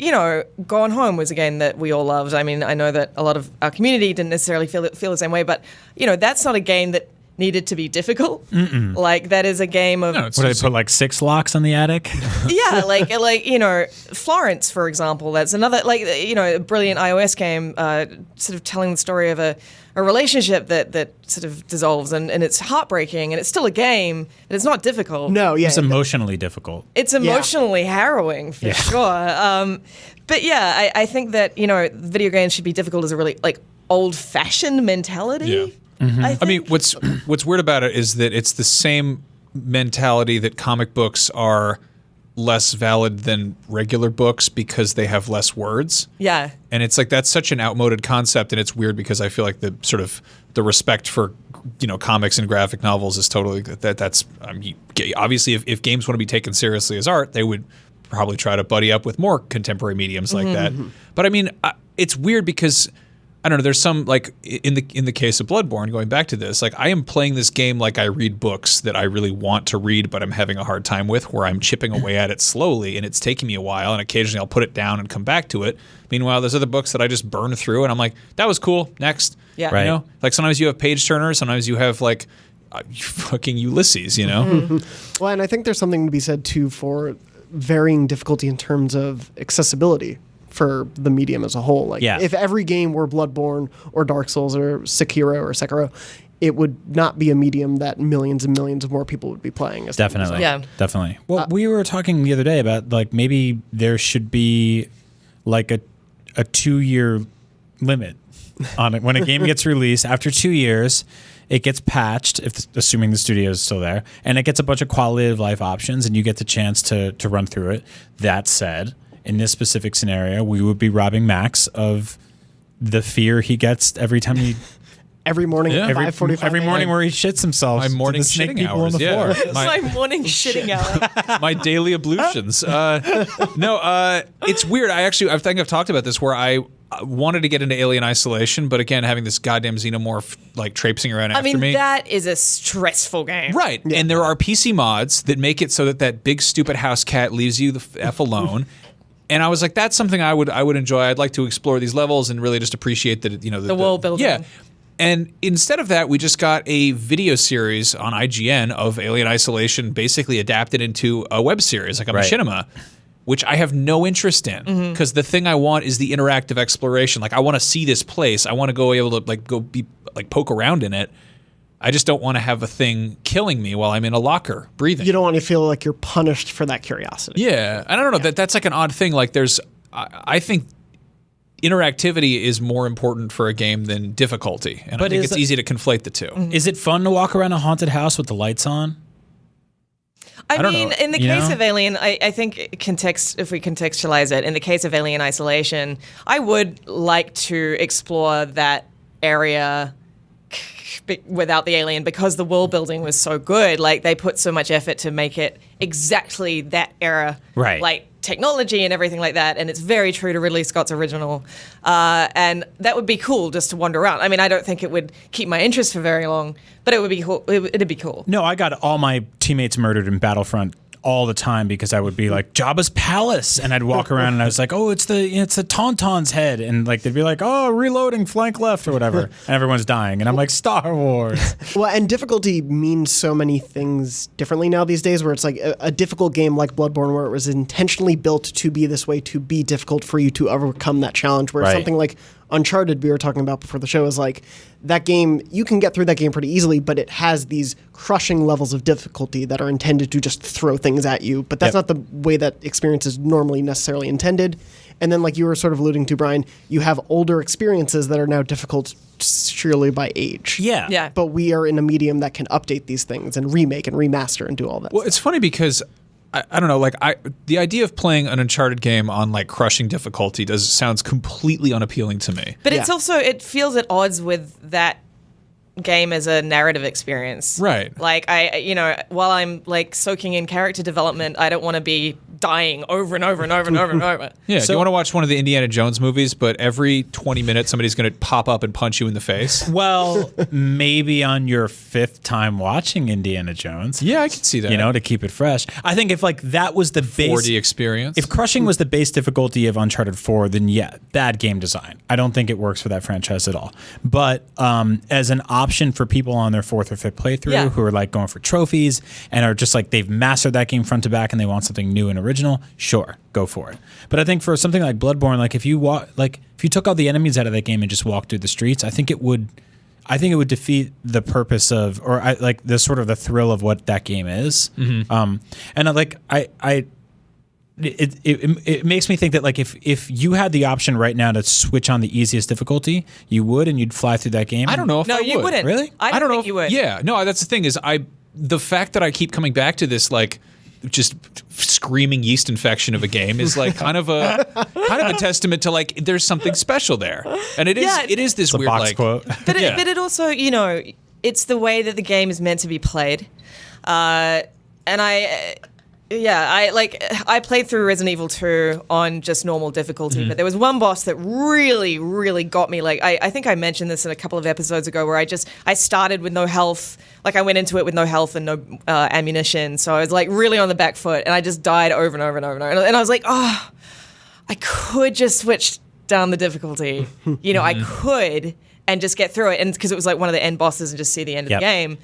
Gone Home was a game that we all loved. I mean, I know that a lot of our community didn't necessarily feel the same way, but that's not a game that needed to be difficult. Like that is a game of Would I put like 6 locks on the attic? yeah, like Florence, for example. That's another a brilliant iOS game, sort of telling the story of a relationship that sort of dissolves and it's heartbreaking and it's still a game, but it's not difficult. No, yeah, It's emotionally difficult. It's emotionally harrowing for sure. But yeah, I think that video games should be difficult as a really old-fashioned mentality. Yeah. I mean, what's weird about it is that it's the same mentality that comic books are less valid than regular books because they have less words. Yeah. And it's like that's such an outmoded concept, and it's weird because I feel like the sort of the respect for comics and graphic novels is totally that's obviously if games want to be taken seriously as art, they would probably try to buddy up with more contemporary mediums like that. But I mean, it's weird because I don't know. There's some in the case of Bloodborne, going back to this, I am playing this game like I read books that I really want to read, but I'm having a hard time with, where I'm chipping away at it slowly, and it's taking me a while, and occasionally I'll put it down and come back to it. Meanwhile, there's other books that I just burn through, and I'm like, that was cool. Next, yeah, right. Sometimes you have page turners, sometimes you have fucking Ulysses, Well, and I think there's something to be said too for varying difficulty in terms of accessibility for the medium as a whole. If every game were Bloodborne or Dark Souls or Sekiro, it would not be a medium that millions and millions of more people would be playing. Definitely. Yeah. Definitely. Well, we were talking the other day about maybe there should be a 2-year limit on it. When a game gets released, after 2 years, it gets patched, assuming the studio is still there, and it gets a bunch of quality of life options, and you get the chance to run through it. That said, in this specific scenario, we would be robbing Max of the fear he gets every time he... Every morning at 5:45. Every morning where he shits himself. My morning to the snake shitting people hours, on the floor. It's my morning shitting hour. My daily ablutions. It's weird. I think I've talked about this where I wanted to get into Alien Isolation, but again, having this goddamn xenomorph traipsing around after me. That is a stressful game. Right. Yeah. And there are PC mods that make it so that big stupid house cat leaves you the F alone. And I was like, that's something I would enjoy. I'd like to explore these levels and really just appreciate that the world building. Yeah. And instead of that, we just got a video series on IGN of Alien Isolation, basically adapted into a web series, like a machinima, which I have no interest in, because the thing I want is the interactive exploration. I want to see this place. I want to go able to poke around in it. I just don't want to have a thing killing me while I'm in a locker breathing. You don't want to feel like you're punished for that curiosity. Yeah, and I don't know. That's an odd thing. I think interactivity is more important for a game than difficulty, and I think it's easy to conflate the two. Is it fun to walk around a haunted house with the lights on? I mean, in the case of Alien, I think if we contextualize it, in the case of Alien Isolation, I would like to explore that area without the alien, because the world building was so good. They put so much effort to make it exactly that era, right? Technology and everything like that, and it's very true to Ridley Scott's original. And that would be cool just to wander around. I mean, I don't think it would keep my interest for very long, but it would be cool. It'd be cool. No, I got all my teammates murdered in Battlefront all the time because I would be like, Jabba's palace, and I'd walk around and I was like, oh, it's the Tauntaun's head, and they'd be like, oh, reloading, flank left or whatever, and everyone's dying, and I'm like, Star Wars. Well, and difficulty means so many things differently now these days, where it's a difficult game like Bloodborne, where it was intentionally built to be this way, to be difficult for you to overcome that challenge, where something like Uncharted we were talking about before the show is that game, you can get through that game pretty easily, but it has these crushing levels of difficulty that are intended to just throw things at you, but that's not the way that experience is normally necessarily intended. And then, like you were sort of alluding to, Brian, you have older experiences that are now difficult surely by age. Yeah. But we are in a medium that can update these things and remake and remaster and do all that. Well, it's funny because I don't know, the idea of playing an Uncharted game on crushing difficulty sounds completely unappealing to me. But it's also, it feels at odds with that game as a narrative experience. Right. While I'm soaking in character development, I don't want to be dying over and over and over and over and over. Yeah, do you want to watch one of the Indiana Jones movies, but every 20 minutes somebody's going to pop up and punch you in the face? Well, maybe on your 5th time watching Indiana Jones. Yeah, I can see that. You know, to keep it fresh. I think if like that was the base 4D experience. If crushing was the base difficulty of Uncharted 4, then yeah, bad game design. I don't think it works for that franchise at all. But as an option for people on their 4th or 5th playthrough who are like going for trophies and are just like they've mastered that game front to back and they want something new and original, sure, go for it. But I think for something like Bloodborne, like if you took all the enemies out of that game and just walked through the streets, I think it would defeat the purpose of, or like the sort of the thrill of what that game is. And it makes me think that like if you had the option right now to switch on the easiest difficulty, you would, and you'd fly through that game. I don't know if I would. No, you wouldn't. Really? I don't know know if you would. Yeah, no, that's the thing is the fact that I keep coming back to this like just screaming yeast infection of a game is like kind of a testament to like there's something special there, and it is this weird box like quote. But it also, you know, it's the way that the game is meant to be played, and I played through Resident Evil 2 on just normal difficulty, but there was one boss that really, really got me. Like I think I mentioned this in a couple of episodes ago, where I started with no health. Like I went into it with no health and no ammunition, so I was like really on the back foot, and I just died over and over and over and over. And I was like, oh, I could just switch down the difficulty. You know, I could and just get through it, and because it was like one of the end bosses and just see the end of the game,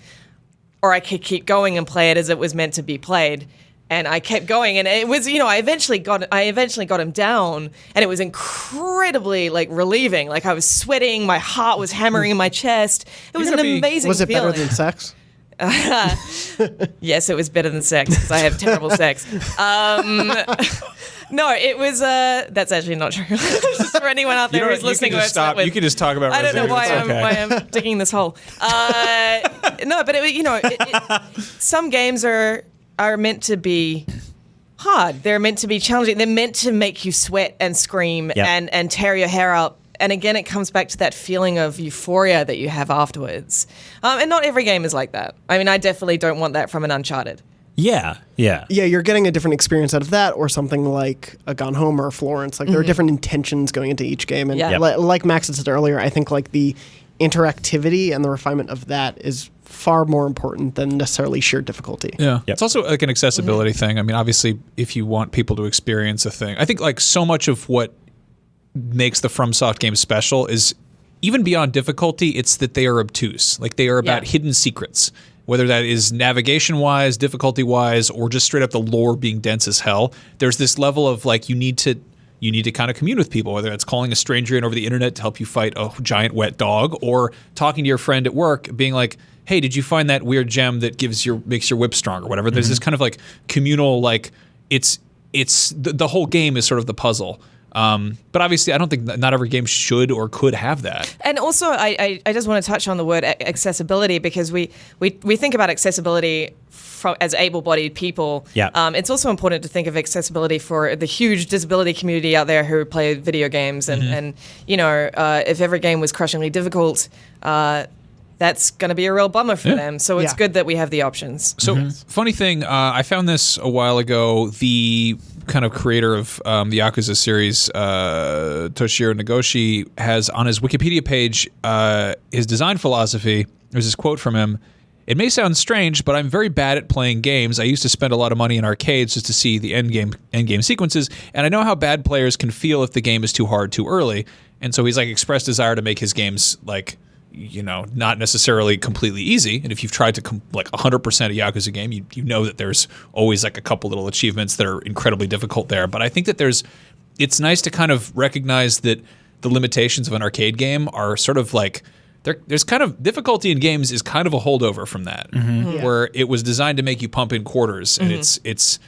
or I could keep going and play it as it was meant to be played. And I kept going, and it was, you know, I eventually got him down, and it was incredibly like relieving. Like I was sweating, my heart was hammering in my chest. It was an amazing. Was it feeling. better than sex? Yes, it was better than sex because I have terrible sex. No, it was. That's actually not true. Just for anyone out there who's listening to it. You can just talk about. I don't know why Resident I'm digging this hole. No, but some games are meant to be hard. They're meant to be challenging. They're meant to make you sweat and scream and tear your hair up. And again, it comes back to that feeling of euphoria that you have afterwards. And not every game is like that. I mean, I definitely don't want that from an Uncharted. Yeah. Yeah, you're getting a different experience out of that, or something like a Gone Home or Florence. Like there are different intentions going into each game. And like Max had said earlier, I think like the interactivity and the refinement of that is far more important than necessarily sheer difficulty. Yeah. It's also like an accessibility thing. I mean, obviously, if you want people to experience a thing, I think like so much of what makes the FromSoft games special is even beyond difficulty, it's that they are obtuse. Like they are about hidden secrets, whether that is navigation-wise, difficulty-wise, or just straight up the lore being dense as hell. There's this level of like you need to kind of commune with people, whether it's calling a stranger in over the internet to help you fight a giant wet dog, or talking to your friend at work, being like, hey, did you find that weird gem that makes your whip strong or whatever? There's this kind of like communal, like it's the whole game is sort of the puzzle. But obviously, I don't think not every game should or could have that. And also, I just want to touch on the word accessibility, because we think about accessibility as able-bodied people. Yeah. It's also important to think of accessibility for the huge disability community out there who play video games. And you know, if every game was crushingly difficult, that's going to be a real bummer for them. So it's good that we have the options. So funny thing, I found this a while ago. The kind of creator of the Yakuza series, Toshiro Nagoshi, has on his Wikipedia page his design philosophy. There's this quote from him. It may sound strange, but I'm very bad at playing games. I used to spend a lot of money in arcades just to see the end game sequences, and I know how bad players can feel if the game is too hard too early. And so he's like expressed desire to make his games like, you know, not necessarily completely easy. And if you've tried to like 100% a Yakuza game, you know that there's always like a couple little achievements that are incredibly difficult there. But I think that it's nice to kind of recognize that the limitations of an arcade game are sort of like, there's kind of difficulty in games is kind of a holdover from that, where it was designed to make you pump in quarters, and it's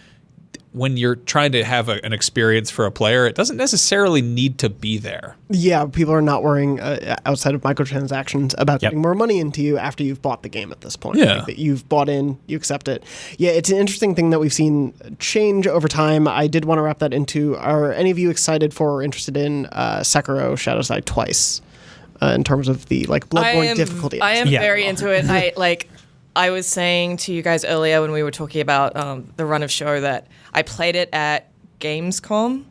when you're trying to have an experience for a player, it doesn't necessarily need to be there. Yeah, people are not worrying outside of microtransactions about getting more money into you after you've bought the game at this point. Yeah. Like that you've bought in, you accept it. Yeah, it's an interesting thing that we've seen change over time. I did want to wrap that into, are any of you excited for or interested in Sekiro Shadows Die Twice? In terms of the like Bloodborne difficulty. I am very into it. I was saying to you guys earlier when we were talking about the run of show that I played it at Gamescom,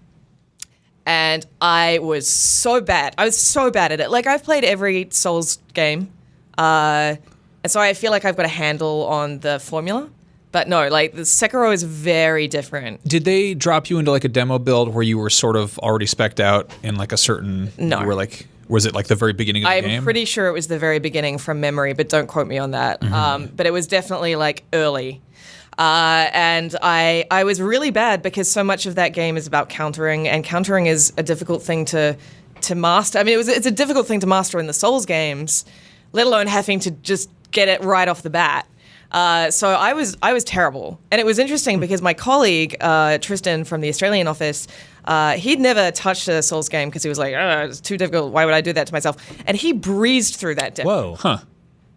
and I was so bad. I was so bad at it. Like, I've played every Souls game, and so I feel like I've got a handle on the formula. But no, like, the Sekiro is very different. Did they drop you into like a demo build where you were sort of already spec'd out in like a certain? No. You were like, was it like the very beginning of the game? I'm pretty sure it was the very beginning from memory, but don't quote me on that. But it was definitely like early. And I was really bad because so much of that game is about countering, and countering is a difficult thing to master. I mean, it's a difficult thing to master in the Souls games, let alone having to just get it right off the bat. So I was terrible. And it was interesting because my colleague, Tristan from the Australian office, he'd never touched a Souls game because he was like, oh, it's too difficult. Why would I do that to myself? And he breezed through that demo. Whoa. Huh.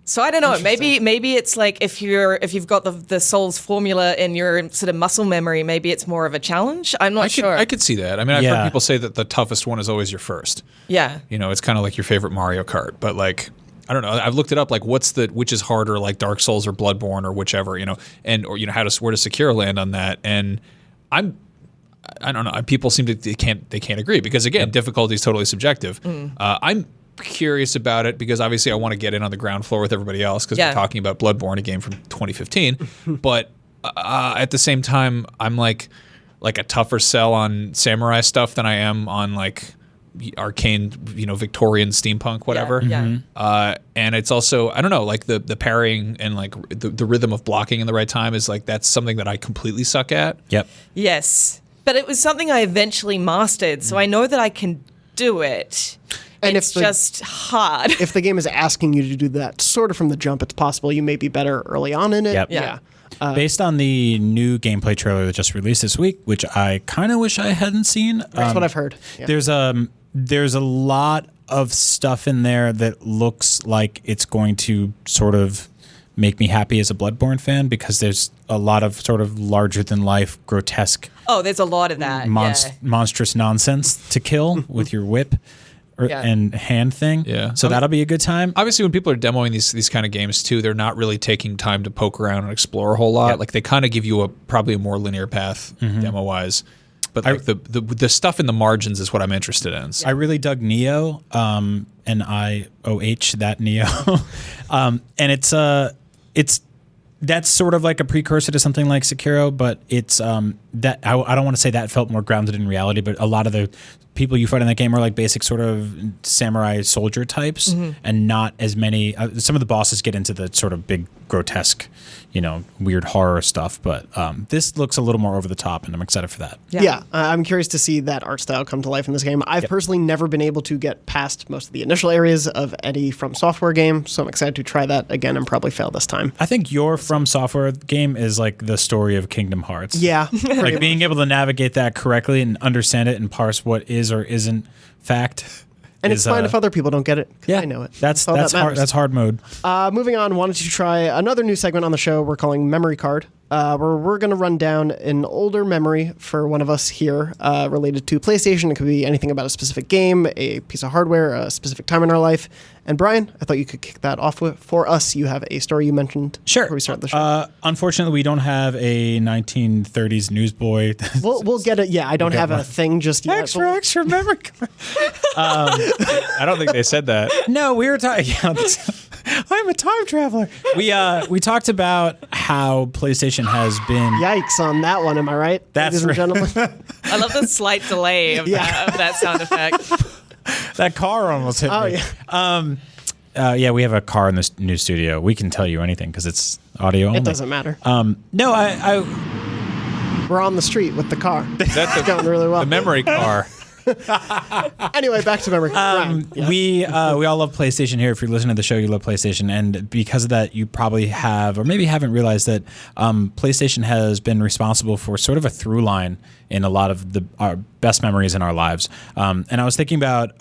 So I don't know. Maybe it's like if you've got the Souls formula in your sort of muscle memory, maybe it's more of a challenge. I'm not sure. I could see that. I mean, I've heard people say that the toughest one is always your first. Yeah. You know, it's kind of like your favorite Mario Kart, but like, I don't know. I've looked it up. Like, which is harder, like Dark Souls or Bloodborne or whichever, you know, or you know, where does Sekiro land on that? And I don't know. People seem to they can't agree because again, difficulty is totally subjective. I'm curious about it because obviously I want to get in on the ground floor with everybody else because we're talking about Bloodborne, a game from 2015. But at the same time, I'm like a tougher sell on samurai stuff than I am on like arcane, you know, Victorian steampunk, whatever. And it's also, I don't know, like the parrying and like the rhythm of blocking in the right time is like, that's something that I completely suck at. Yep. Yes. But it was something I eventually mastered, so I know that I can do it. And it's just hard. If the game is asking you to do that sort of from the jump, it's possible you may be better early on in it. Yep. Yeah. Based on the new gameplay trailer that just released this week, which I kind of wish I hadn't seen. That's what I've heard. Yeah. There's a lot of stuff in there that looks like it's going to sort of make me happy as a Bloodborne fan because there's a lot of sort of larger than life, grotesque. Oh, there's a lot of that. Monstrous nonsense to kill with your whip and hand thing. Yeah. So that'll be a good time. Obviously, when people are demoing these kind of games too, they're not really taking time to poke around and explore a whole lot. Like they kind of give you probably a more linear path demo wise. But like the stuff in the margins is what I'm interested in. So. I really dug Neo, N-I-O-H, that Neo. And that's sort of like a precursor to something like Sekiro, but it's that I don't want to say that felt more grounded in reality, but a lot of the people you fight in that game are like basic sort of samurai soldier types, and not as many. Some of the bosses get into the sort of big grotesque, you know, weird horror stuff, but this looks a little more over the top, and I'm excited for that. Yeah, I'm curious to see that art style come to life in this game. I've personally never been able to get past most of the initial areas of any From Software game, so I'm excited to try that again and probably fail this time. I think your From Software game is like the story of Kingdom Hearts. Yeah. Like being able to navigate that correctly and understand it and parse what is or isn't fact. And it's fine if other people don't get it. Yeah, I know it. That's hard. That's hard mode. Moving on, wanted to try another new segment on the show we're calling Memory Card, where we're going to run down an older memory for one of us here related to PlayStation. It could be anything about a specific game, a piece of hardware, a specific time in our life. And Brian, I thought you could kick that off for us. You have a story you mentioned before we start the show. Unfortunately, we don't have a 1930s newsboy. We'll get it. Yeah, I don't have a thing just yet. Extra memory card. I don't think they said that. No, we were talking. I'm a time traveler. We talked about how PlayStation has been. Yikes on that one, am I right? That's ladies and gentlemen. I love the slight delay of that sound effect. That car almost hit me. Yeah. We have a car in this new studio. We can tell you anything because it's audio only. It doesn't matter. No, we're on the street with the car. That's going really well. The memory car. Anyway, back to memory. We all love PlayStation here. If you're listening to the show, you love PlayStation, and because of that, you probably have, or maybe haven't realized that PlayStation has been responsible for sort of a through line in a lot of our best memories in our lives. And I was thinking about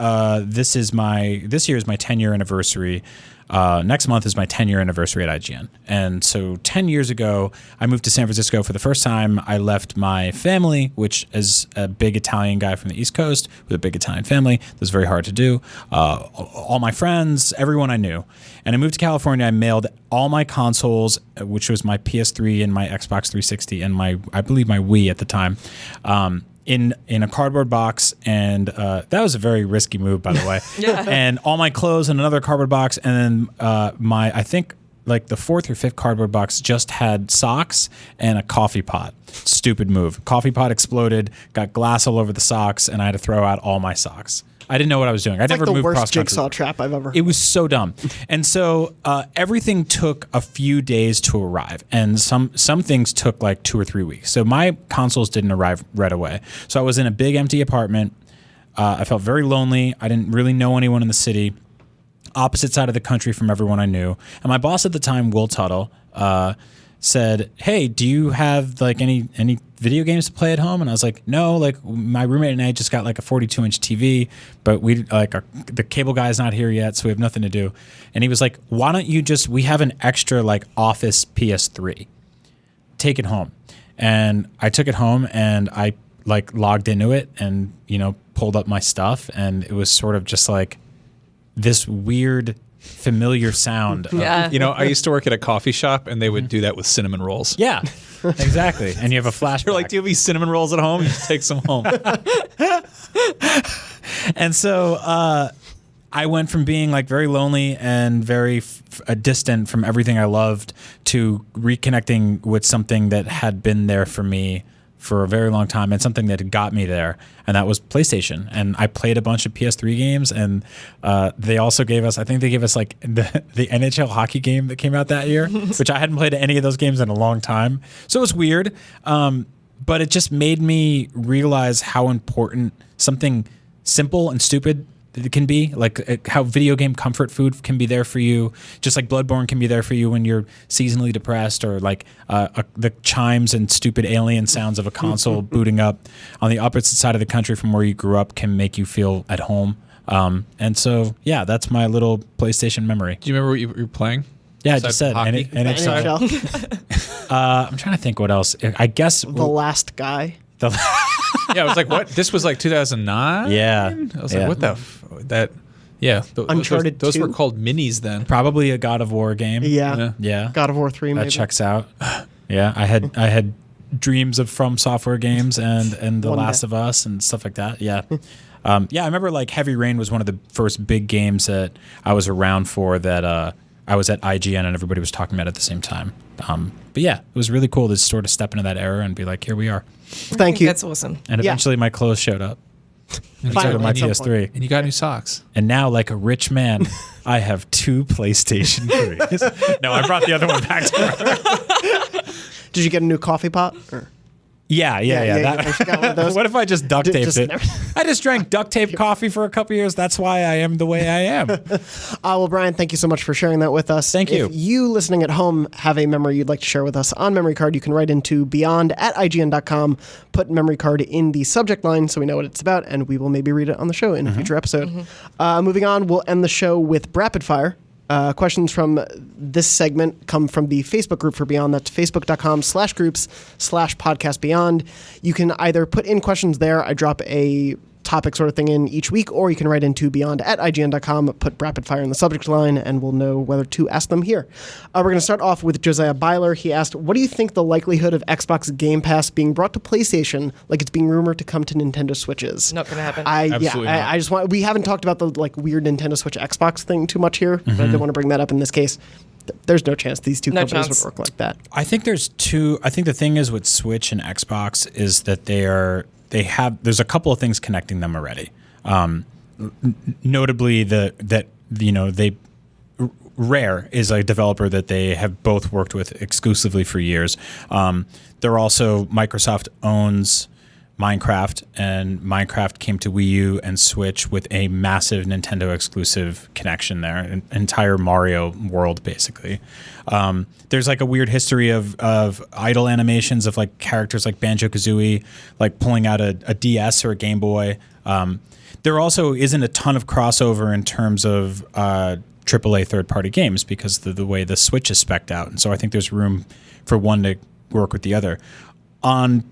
this year is my 10-year anniversary next month is my 10-year anniversary at IGN. And so 10 years ago, I moved to San Francisco for the first time. I left my family, which is a big Italian guy from the East Coast with a big Italian family. It was very hard to do. All my friends, everyone I knew. And I moved to California. I mailed all my consoles, which was my PS3 and my Xbox 360 and I believe my Wii at the time, in a cardboard box, and that was a very risky move, by the way. Yeah. And all my clothes in another cardboard box, and then I think like the fourth or fifth cardboard box just had socks and a coffee pot. Stupid move. Coffee pot exploded, got glass all over the socks, and I had to throw out all my socks. I didn't know what I was doing. I never like the moved worst cross-country. jigsaw trap I've ever. It was so dumb. And so everything took a few days to arrive, and some things took like 2 or 3 weeks. So my consoles didn't arrive right away. So I was in a big empty apartment. I felt very lonely. I didn't really know anyone in the city. Opposite side of the country from everyone I knew. And my boss at the time, Will Tuttle, said, "Hey, do you have like any video games to play at home?" And I was like, "No, like my roommate and I just got like a 42-inch TV, but we like the cable guy's not here yet, so we have nothing to do." And he was like, "Why don't you we have an extra like office PS3. Take it home." And I took it home and I like logged into it and, pulled up my stuff, and it was sort of just like this weird familiar sound. Yeah. I used to work at a coffee shop, and they would do that with cinnamon rolls. Yeah, exactly. And you have a flashback. You're like, "Do you have these cinnamon rolls at home?" You just take some home. And so I went from being like very lonely and very distant from everything I loved to reconnecting with something that had been there for me for a very long time and something that had got me there, and that was PlayStation. And I played a bunch of PS3 games, and they also gave us, I think they gave us like the NHL hockey game that came out that year, which I hadn't played any of those games in a long time. So it was weird, but it just made me realize how important something simple and stupid it can be, like how video game comfort food can be there for you, just like Bloodborne can be there for you when you're seasonally depressed, or like the chimes and stupid alien sounds of a console booting up on the opposite side of the country from where you grew up can make you feel at home. And so, yeah, that's my little PlayStation memory. Do you remember what you were playing? Yeah, I just said hockey? NHL. I'm trying to think what else. I guess The Last Guy. Yeah, I was like, what? This was like 2009? Yeah. I was like, what the that? Yeah. Uncharted those 2. were called minis then. probably a God of War game. Yeah. Yeah. God of War 3 maybe. That checks out. Yeah, I had dreams of From Software games and The One Last day. of Us and stuff like that. Yeah. Yeah, I remember like Heavy Rain was one of the first big games that I was around for that I was at IGN and everybody was talking about at the same time. But yeah, it was really cool to sort of step into that era and be like, here we are. Thank you. That's awesome. And Yeah. eventually my clothes showed up. So Finally, did my at some PS3. And you got new socks. And now, like a rich man, I have 2 PlayStation 3s. No, I brought the other one back to Did you get a new coffee pot? Or? Yeah. I forgot one of those. What if I just duct taped Just it? never- I just drank duct tape coffee for a couple years. That's why I am the way I am. Well, Brian, thank you so much for sharing that with us. Thank you. If you listening at home have a memory you'd like to share with us on memory card, you can write into beyond@ign.com, put memory card in the subject line so we know what it's about, and we will maybe read it on the show in a future episode. Moving on, we'll end the show with Rapid Fire. Questions from this segment come from the Facebook group for Beyond. That's facebook.com/groups/podcastbeyond. You can either put in questions there. I drop a topic sort of thing in each week, or you can write into beyond@ign.com, put rapid fire in the subject line, and we'll know whether to ask them here. We're going to start off with Josiah Byler. He asked, what do you think the likelihood of Xbox Game Pass being brought to PlayStation like it's being rumored to come to Nintendo Switches? Not going to happen. Absolutely not. I just want, we haven't talked about the like weird Nintendo Switch Xbox thing too much here, but I did want to bring that up in this case. There's no chance these two companies chance. would work like that. I think there's 2. I think the thing is with Switch and Xbox is that there's a couple of things connecting them already. Notably, Rare is a developer that they have both worked with exclusively for years. They're also, Microsoft owns Minecraft, and Minecraft came to Wii U and Switch with a massive Nintendo exclusive connection there, an entire Mario world basically. There's like a weird history of idle animations of like characters like Banjo-Kazooie, like pulling out a DS or a Game Boy. There also isn't a ton of crossover in terms of AAA third-party games because of the way the Switch is spec'd out. And so I think there's room for one to work with the other. On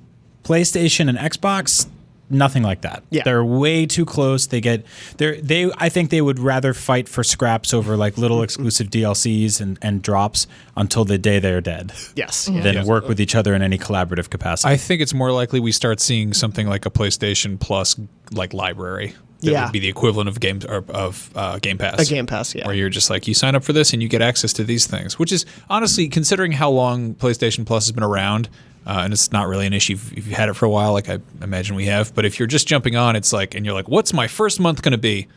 PlayStation and Xbox, nothing like that. Yeah. They're way too close. I think they would rather fight for scraps over like little exclusive DLCs and drops until the day they're dead. Yes. Than work with each other in any collaborative capacity. I think it's more likely we start seeing something like a PlayStation Plus like library. That would be the equivalent of Game Pass. A Game Pass, yeah. Where you're just like, you sign up for this and you get access to these things, which is honestly, considering how long PlayStation Plus has been around, and it's not really an issue if you've had it for a while, like I imagine we have. But if you're just jumping on, it's like, and you're like, what's my first month going to be?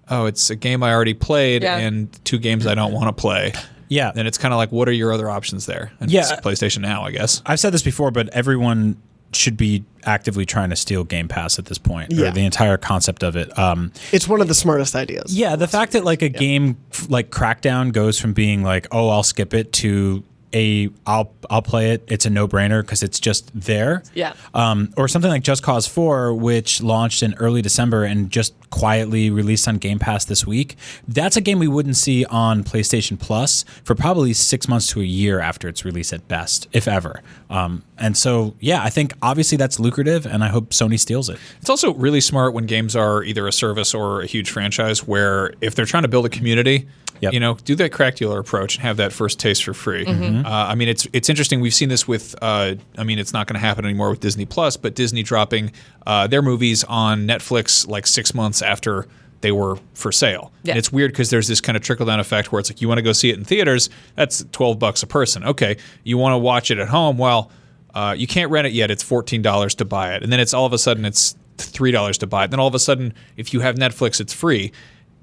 Oh, it's a game I already played and 2 games I don't want to play. Yeah. And it's kind of like, what are your other options there? And it's PlayStation Now, I guess. I've said this before, but everyone should be actively trying to steal Game Pass at this point, or the entire concept of it. It's one of the smartest ideas. Yeah, the fact that like a game like Crackdown goes from being like, oh, I'll skip it to I'll play it. It's a no-brainer because it's just there. Yeah. Or something like Just Cause 4, which launched in early December and just quietly released on Game Pass this week. That's a game we wouldn't see on PlayStation Plus for probably 6 months to a year after its release at best, if ever. And so, I think obviously that's lucrative, and I hope Sony steals it. It's also really smart when games are either a service or a huge franchise where if they're trying to build a community, do that crack dealer approach and have that first taste for free. I mean, it's interesting. We've seen this with, it's not going to happen anymore with Disney Plus, but Disney dropping their movies on Netflix like 6 months after they were for sale. Yeah. And it's weird because there's this kind of trickle down effect where it's like, you want to go see it in theaters, that's $12 a person. Okay, you want to watch it at home? Well, you can't rent it yet. It's $14 to buy it. And then it's all of a sudden it's $3 to buy it. Then all of a sudden, if you have Netflix, it's free.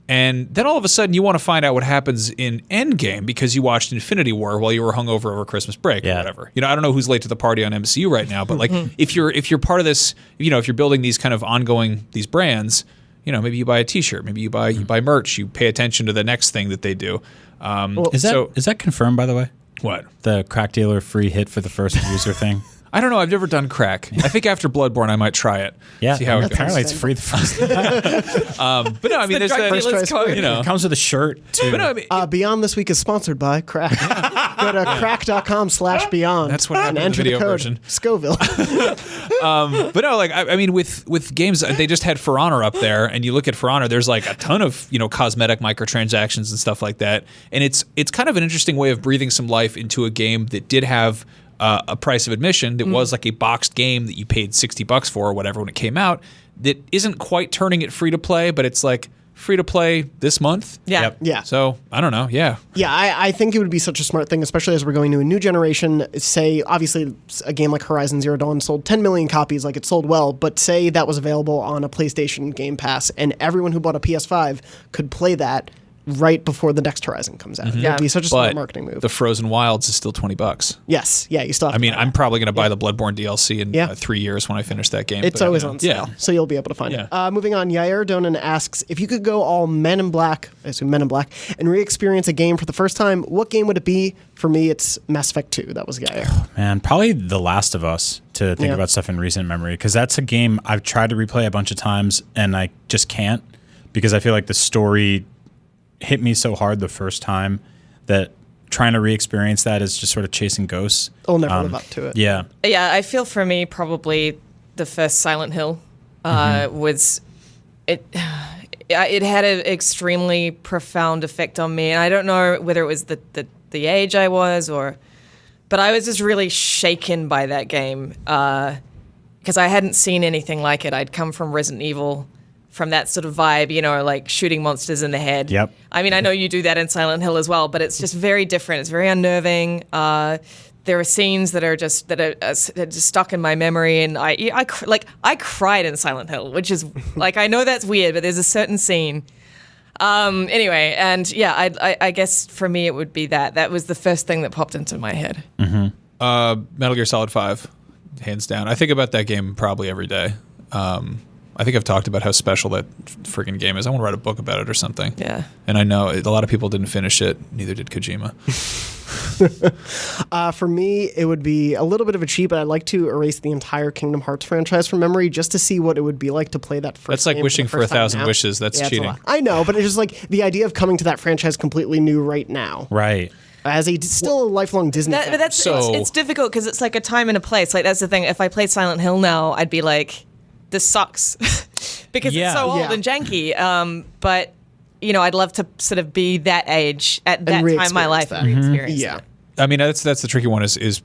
And then all of a sudden you want to find out what happens in Endgame because you watched Infinity War while you were hungover over Christmas break or whatever. I don't know who's late to the party on MCU right now, but like if you're part of this, if you're building these kind of ongoing these brands, maybe you buy a T-shirt, maybe you buy merch, you pay attention to the next thing that they do. Is that confirmed, by the way? What? The crack dealer free hit for the first user thing? I don't know. I've never done crack. I think after Bloodborne, I might try it. Yeah, see how it goes. Apparently it's free the first. But no, I mean, there's that. Code. It comes with a shirt too. But no, I mean, Beyond this week is sponsored by Crack. Go to crack.com/beyond. That's what happened and in the enter video the code version. Scoville. But no, like I mean, with games, they just had For Honor up there, and you look at For Honor, there's like a ton of cosmetic microtransactions and stuff like that, and it's kind of an interesting way of breathing some life into a game that did have a price of admission that was like a boxed game that you paid $60 for or whatever when it came out, that isn't quite turning it free to play, but it's like free to play this month. Yeah. Yep. Yeah. So I don't know. Yeah. Yeah, I think it would be such a smart thing, especially as we're going to a new generation. Say, obviously, a game like Horizon Zero Dawn sold 10 million copies, like it sold well, but say that was available on a PlayStation Game Pass, and everyone who bought a PS5 could play that right before the next Horizon comes out. It would be such a smart marketing move. The Frozen Wilds is still $20. Yes. Yeah, you still have to buy I'm probably going to buy the Bloodborne DLC in 3 years when I finish that game. It's always on sale, so you'll be able to find it. Moving on, Yair Donan asks, if you could go all Men in Black, I assume Men in Black, and re-experience a game for the first time, what game would it be? For me, it's Mass Effect 2. That was Yair. Oh, man, probably The Last of Us, to think about stuff in recent memory, because that's a game I've tried to replay a bunch of times, and I just can't, because I feel like the story hit me so hard the first time that trying to re-experience that is just sort of chasing ghosts. I'll never live up to it. Yeah. Yeah, I feel for me probably the first Silent Hill was it. It had an extremely profound effect on me, and I don't know whether it was the age I was but I was just really shaken by that game because I hadn't seen anything like it. I'd come from Resident Evil. From that sort of vibe, like shooting monsters in the head. Yep. I mean, I know you do that in Silent Hill as well, but it's just very different. It's very unnerving. There are scenes that are just stuck in my memory, and I cried in Silent Hill, which is like, I know that's weird, but there's a certain scene. Anyway, and yeah, I guess for me it would be that. That was the first thing that popped into my head. Metal Gear Solid 5, hands down. I think about that game probably every day. I think I've talked about how special that freaking game is. I want to write a book about it or something. Yeah. And I know a lot of people didn't finish it. Neither did Kojima. For me, it would be a little bit of a cheat, but I'd like to erase the entire Kingdom Hearts franchise from memory just to see what it would be like to play that first. That's like game wishing for 1,000 wishes. That's it's cheating. I know, but it's just like the idea of coming to that franchise completely new right now. Right. As still a lifelong Disney fan. But it's difficult because it's like a time and a place. Like that's the thing. If I played Silent Hill now, I'd be like, this sucks because it's so old and janky. But I'd love to sort of be that age at that time in my life and re-experience it. I mean, that's the tricky one. Is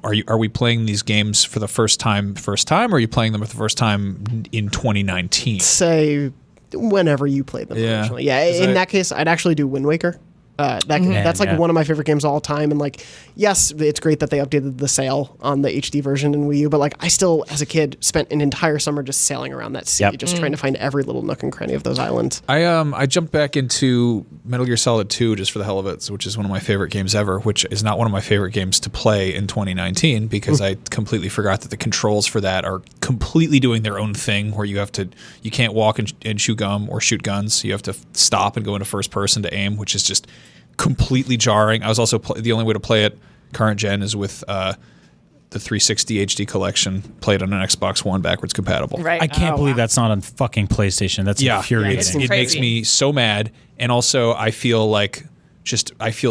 are we playing these games for the first time, or are you playing them for the first time in 2019? Say whenever you played them originally. Yeah. In that case, I'd actually do Wind Waker. That's like one of my favorite games of all time, and like, yes, it's great that they updated the sail on the HD version in Wii U, but like, I still, as a kid, spent an entire summer just sailing around that sea, just trying to find every little nook and cranny of those islands. I jumped back into Metal Gear Solid 2 just for the hell of it, which is one of my favorite games ever, which is not one of my favorite games to play in 2019 because I completely forgot that the controls for that are completely doing their own thing, where you can't walk and chew gum or shoot guns. You have to stop and go into first person to aim, which is just completely jarring. I was also the only way to play it current gen is with the 360 HD collection, played on an Xbox One backwards compatible. Right. I can't believe that's not on fucking PlayStation. That's infuriating. It makes me so mad, and also I feel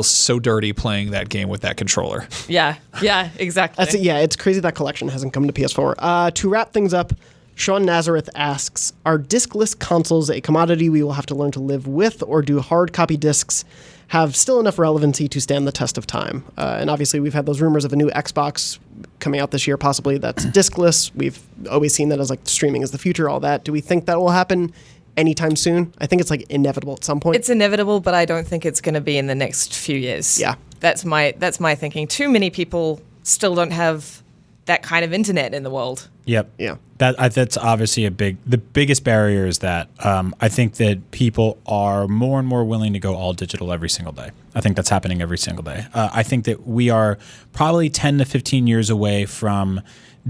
so dirty playing that game with that controller. Yeah, exactly. It's crazy that collection hasn't come to PS4. To wrap things up, Sean Nazareth asks, are diskless consoles a commodity we will have to learn to live with, or do hard copy discs have still enough relevancy to stand the test of time? And obviously, we've had those rumors of a new Xbox coming out this year, possibly that's diskless. We've always seen that as like streaming is the future, all that. Do we think that will happen anytime soon? I think it's like inevitable at some point. It's inevitable, but I don't think it's going to be in the next few years. Yeah. That's my thinking. Too many people still don't have that kind of internet in the world. Yep. Yeah. That's obviously the biggest barrier is that I think that people are more and more willing to go all digital every single day. I think that's happening every single day. I think that we are probably 10 to 15 years away from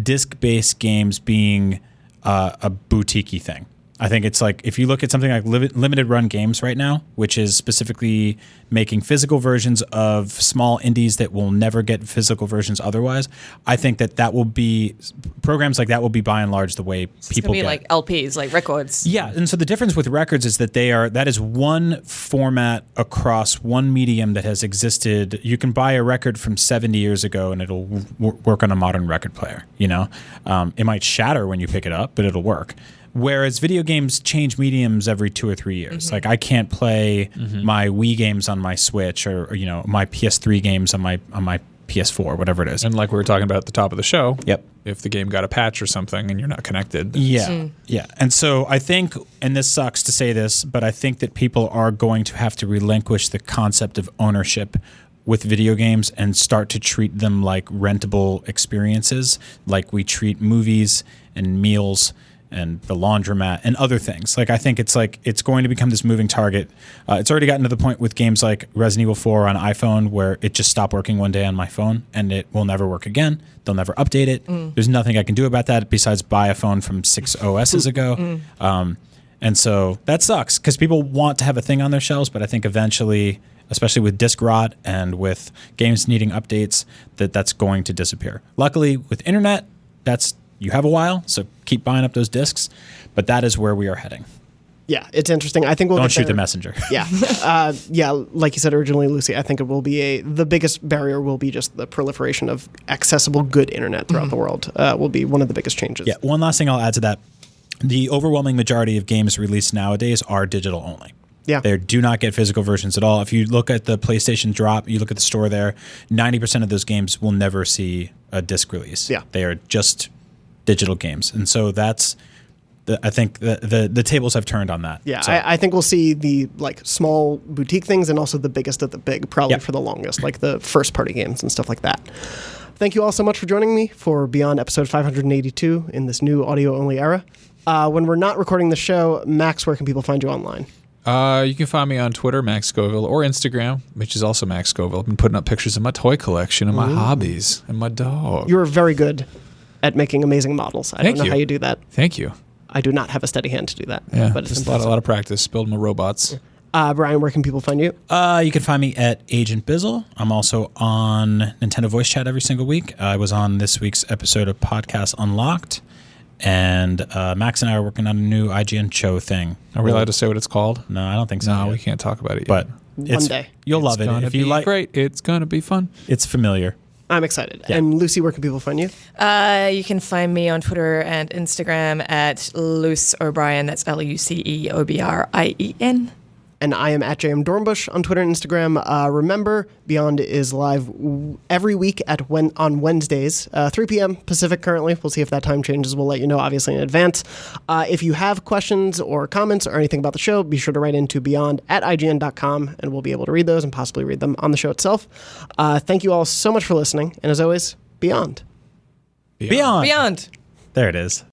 disc-based games being a boutique-y thing. I think it's like, if you look at something like limited run games right now, which is specifically making physical versions of small indies that will never get physical versions otherwise, I think that will be, programs like that will be by and large the way people get. It's going to be like LPs, like records. Yeah, and so the difference with records is that that is one format across one medium that has existed. You can buy a record from 70 years ago and it'll work on a modern record player, It might shatter when you pick it up, but it'll work. Whereas video games change mediums every 2 or 3 years. Like I can't play my Wii games on my Switch or my PS3 games on my PS4, whatever it is. And like we were talking about at the top of the show, yep. If the game got a patch or something and you're not connected. Yeah. And so I think, and this sucks to say this, but I think that people are going to have to relinquish the concept of ownership with video games and start to treat them like rentable experiences, like we treat movies and meals and the laundromat and other things. Like I think it's going to become this moving target. It's already gotten to the point with games like Resident Evil 4 on iPhone where it just stopped working one day on my phone and it will never work again. They'll never update it. There's nothing I can do about that besides buy a phone from 6 OSs ago. And so that sucks because people want to have a thing on their shelves, but I think eventually, especially with disk rot and with games needing updates, that's going to disappear. Luckily, with internet, you have a while, so keep buying up those discs, but that is where we are heading. Yeah, it's interesting. I think we'll don't get shoot there. the messenger. Yeah, like you said originally, Lucy. I think it will be the biggest barrier will be just the proliferation of accessible, good internet throughout the world. Will be one of the biggest changes. Yeah. One last thing I'll add to that: the overwhelming majority of games released nowadays are digital only. Yeah. They do not get physical versions at all. If you look at the PlayStation drop, you look at the store there, 90% of those games will never see a disc release. Yeah. They are just digital games. And so I think the tables have turned on that. Yeah, so. I think we'll see the small boutique things and also the biggest of the big probably for the longest, like the first party games and stuff like that. Thank you all so much for joining me for Beyond episode 582 in this new audio only era. When we're not recording the show, Max, where can people find you online? You can find me on Twitter, Max Scoville, or Instagram, which is also Max Scoville. I've been putting up pictures of my toy collection and my hobbies and my dog. You're very good at making amazing models. I don't know how you do that. Thank you. I do not have a steady hand to do that. Yeah, but it's just a lot of practice building my robots. Brian, where can people find you? You can find me at Agent Bizzle. I'm also on Nintendo Voice Chat every single week. I was on this week's episode of Podcast Unlocked. And Max and I are working on a new IGN show thing. Are we allowed to say what it's called? No, I don't think so. No, we can't talk about it yet. But One day. You'll love it. If you like, great. It's gonna be fun. It's familiar. I'm excited. Yeah. And Lucy, where can people find you? You can find me on Twitter and Instagram at Luce O'Brien. That's LuceObrien. And I am at JM Dornbush on Twitter and Instagram. Remember, Beyond is live every week on Wednesdays, 3 p.m. Pacific currently. We'll see if that time changes. We'll let you know, obviously, in advance. If you have questions or comments or anything about the show, be sure to write into beyond@ign.com, and we'll be able to read those and possibly read them on the show itself. Thank you all so much for listening. And as always, Beyond. Beyond. Beyond. There it is.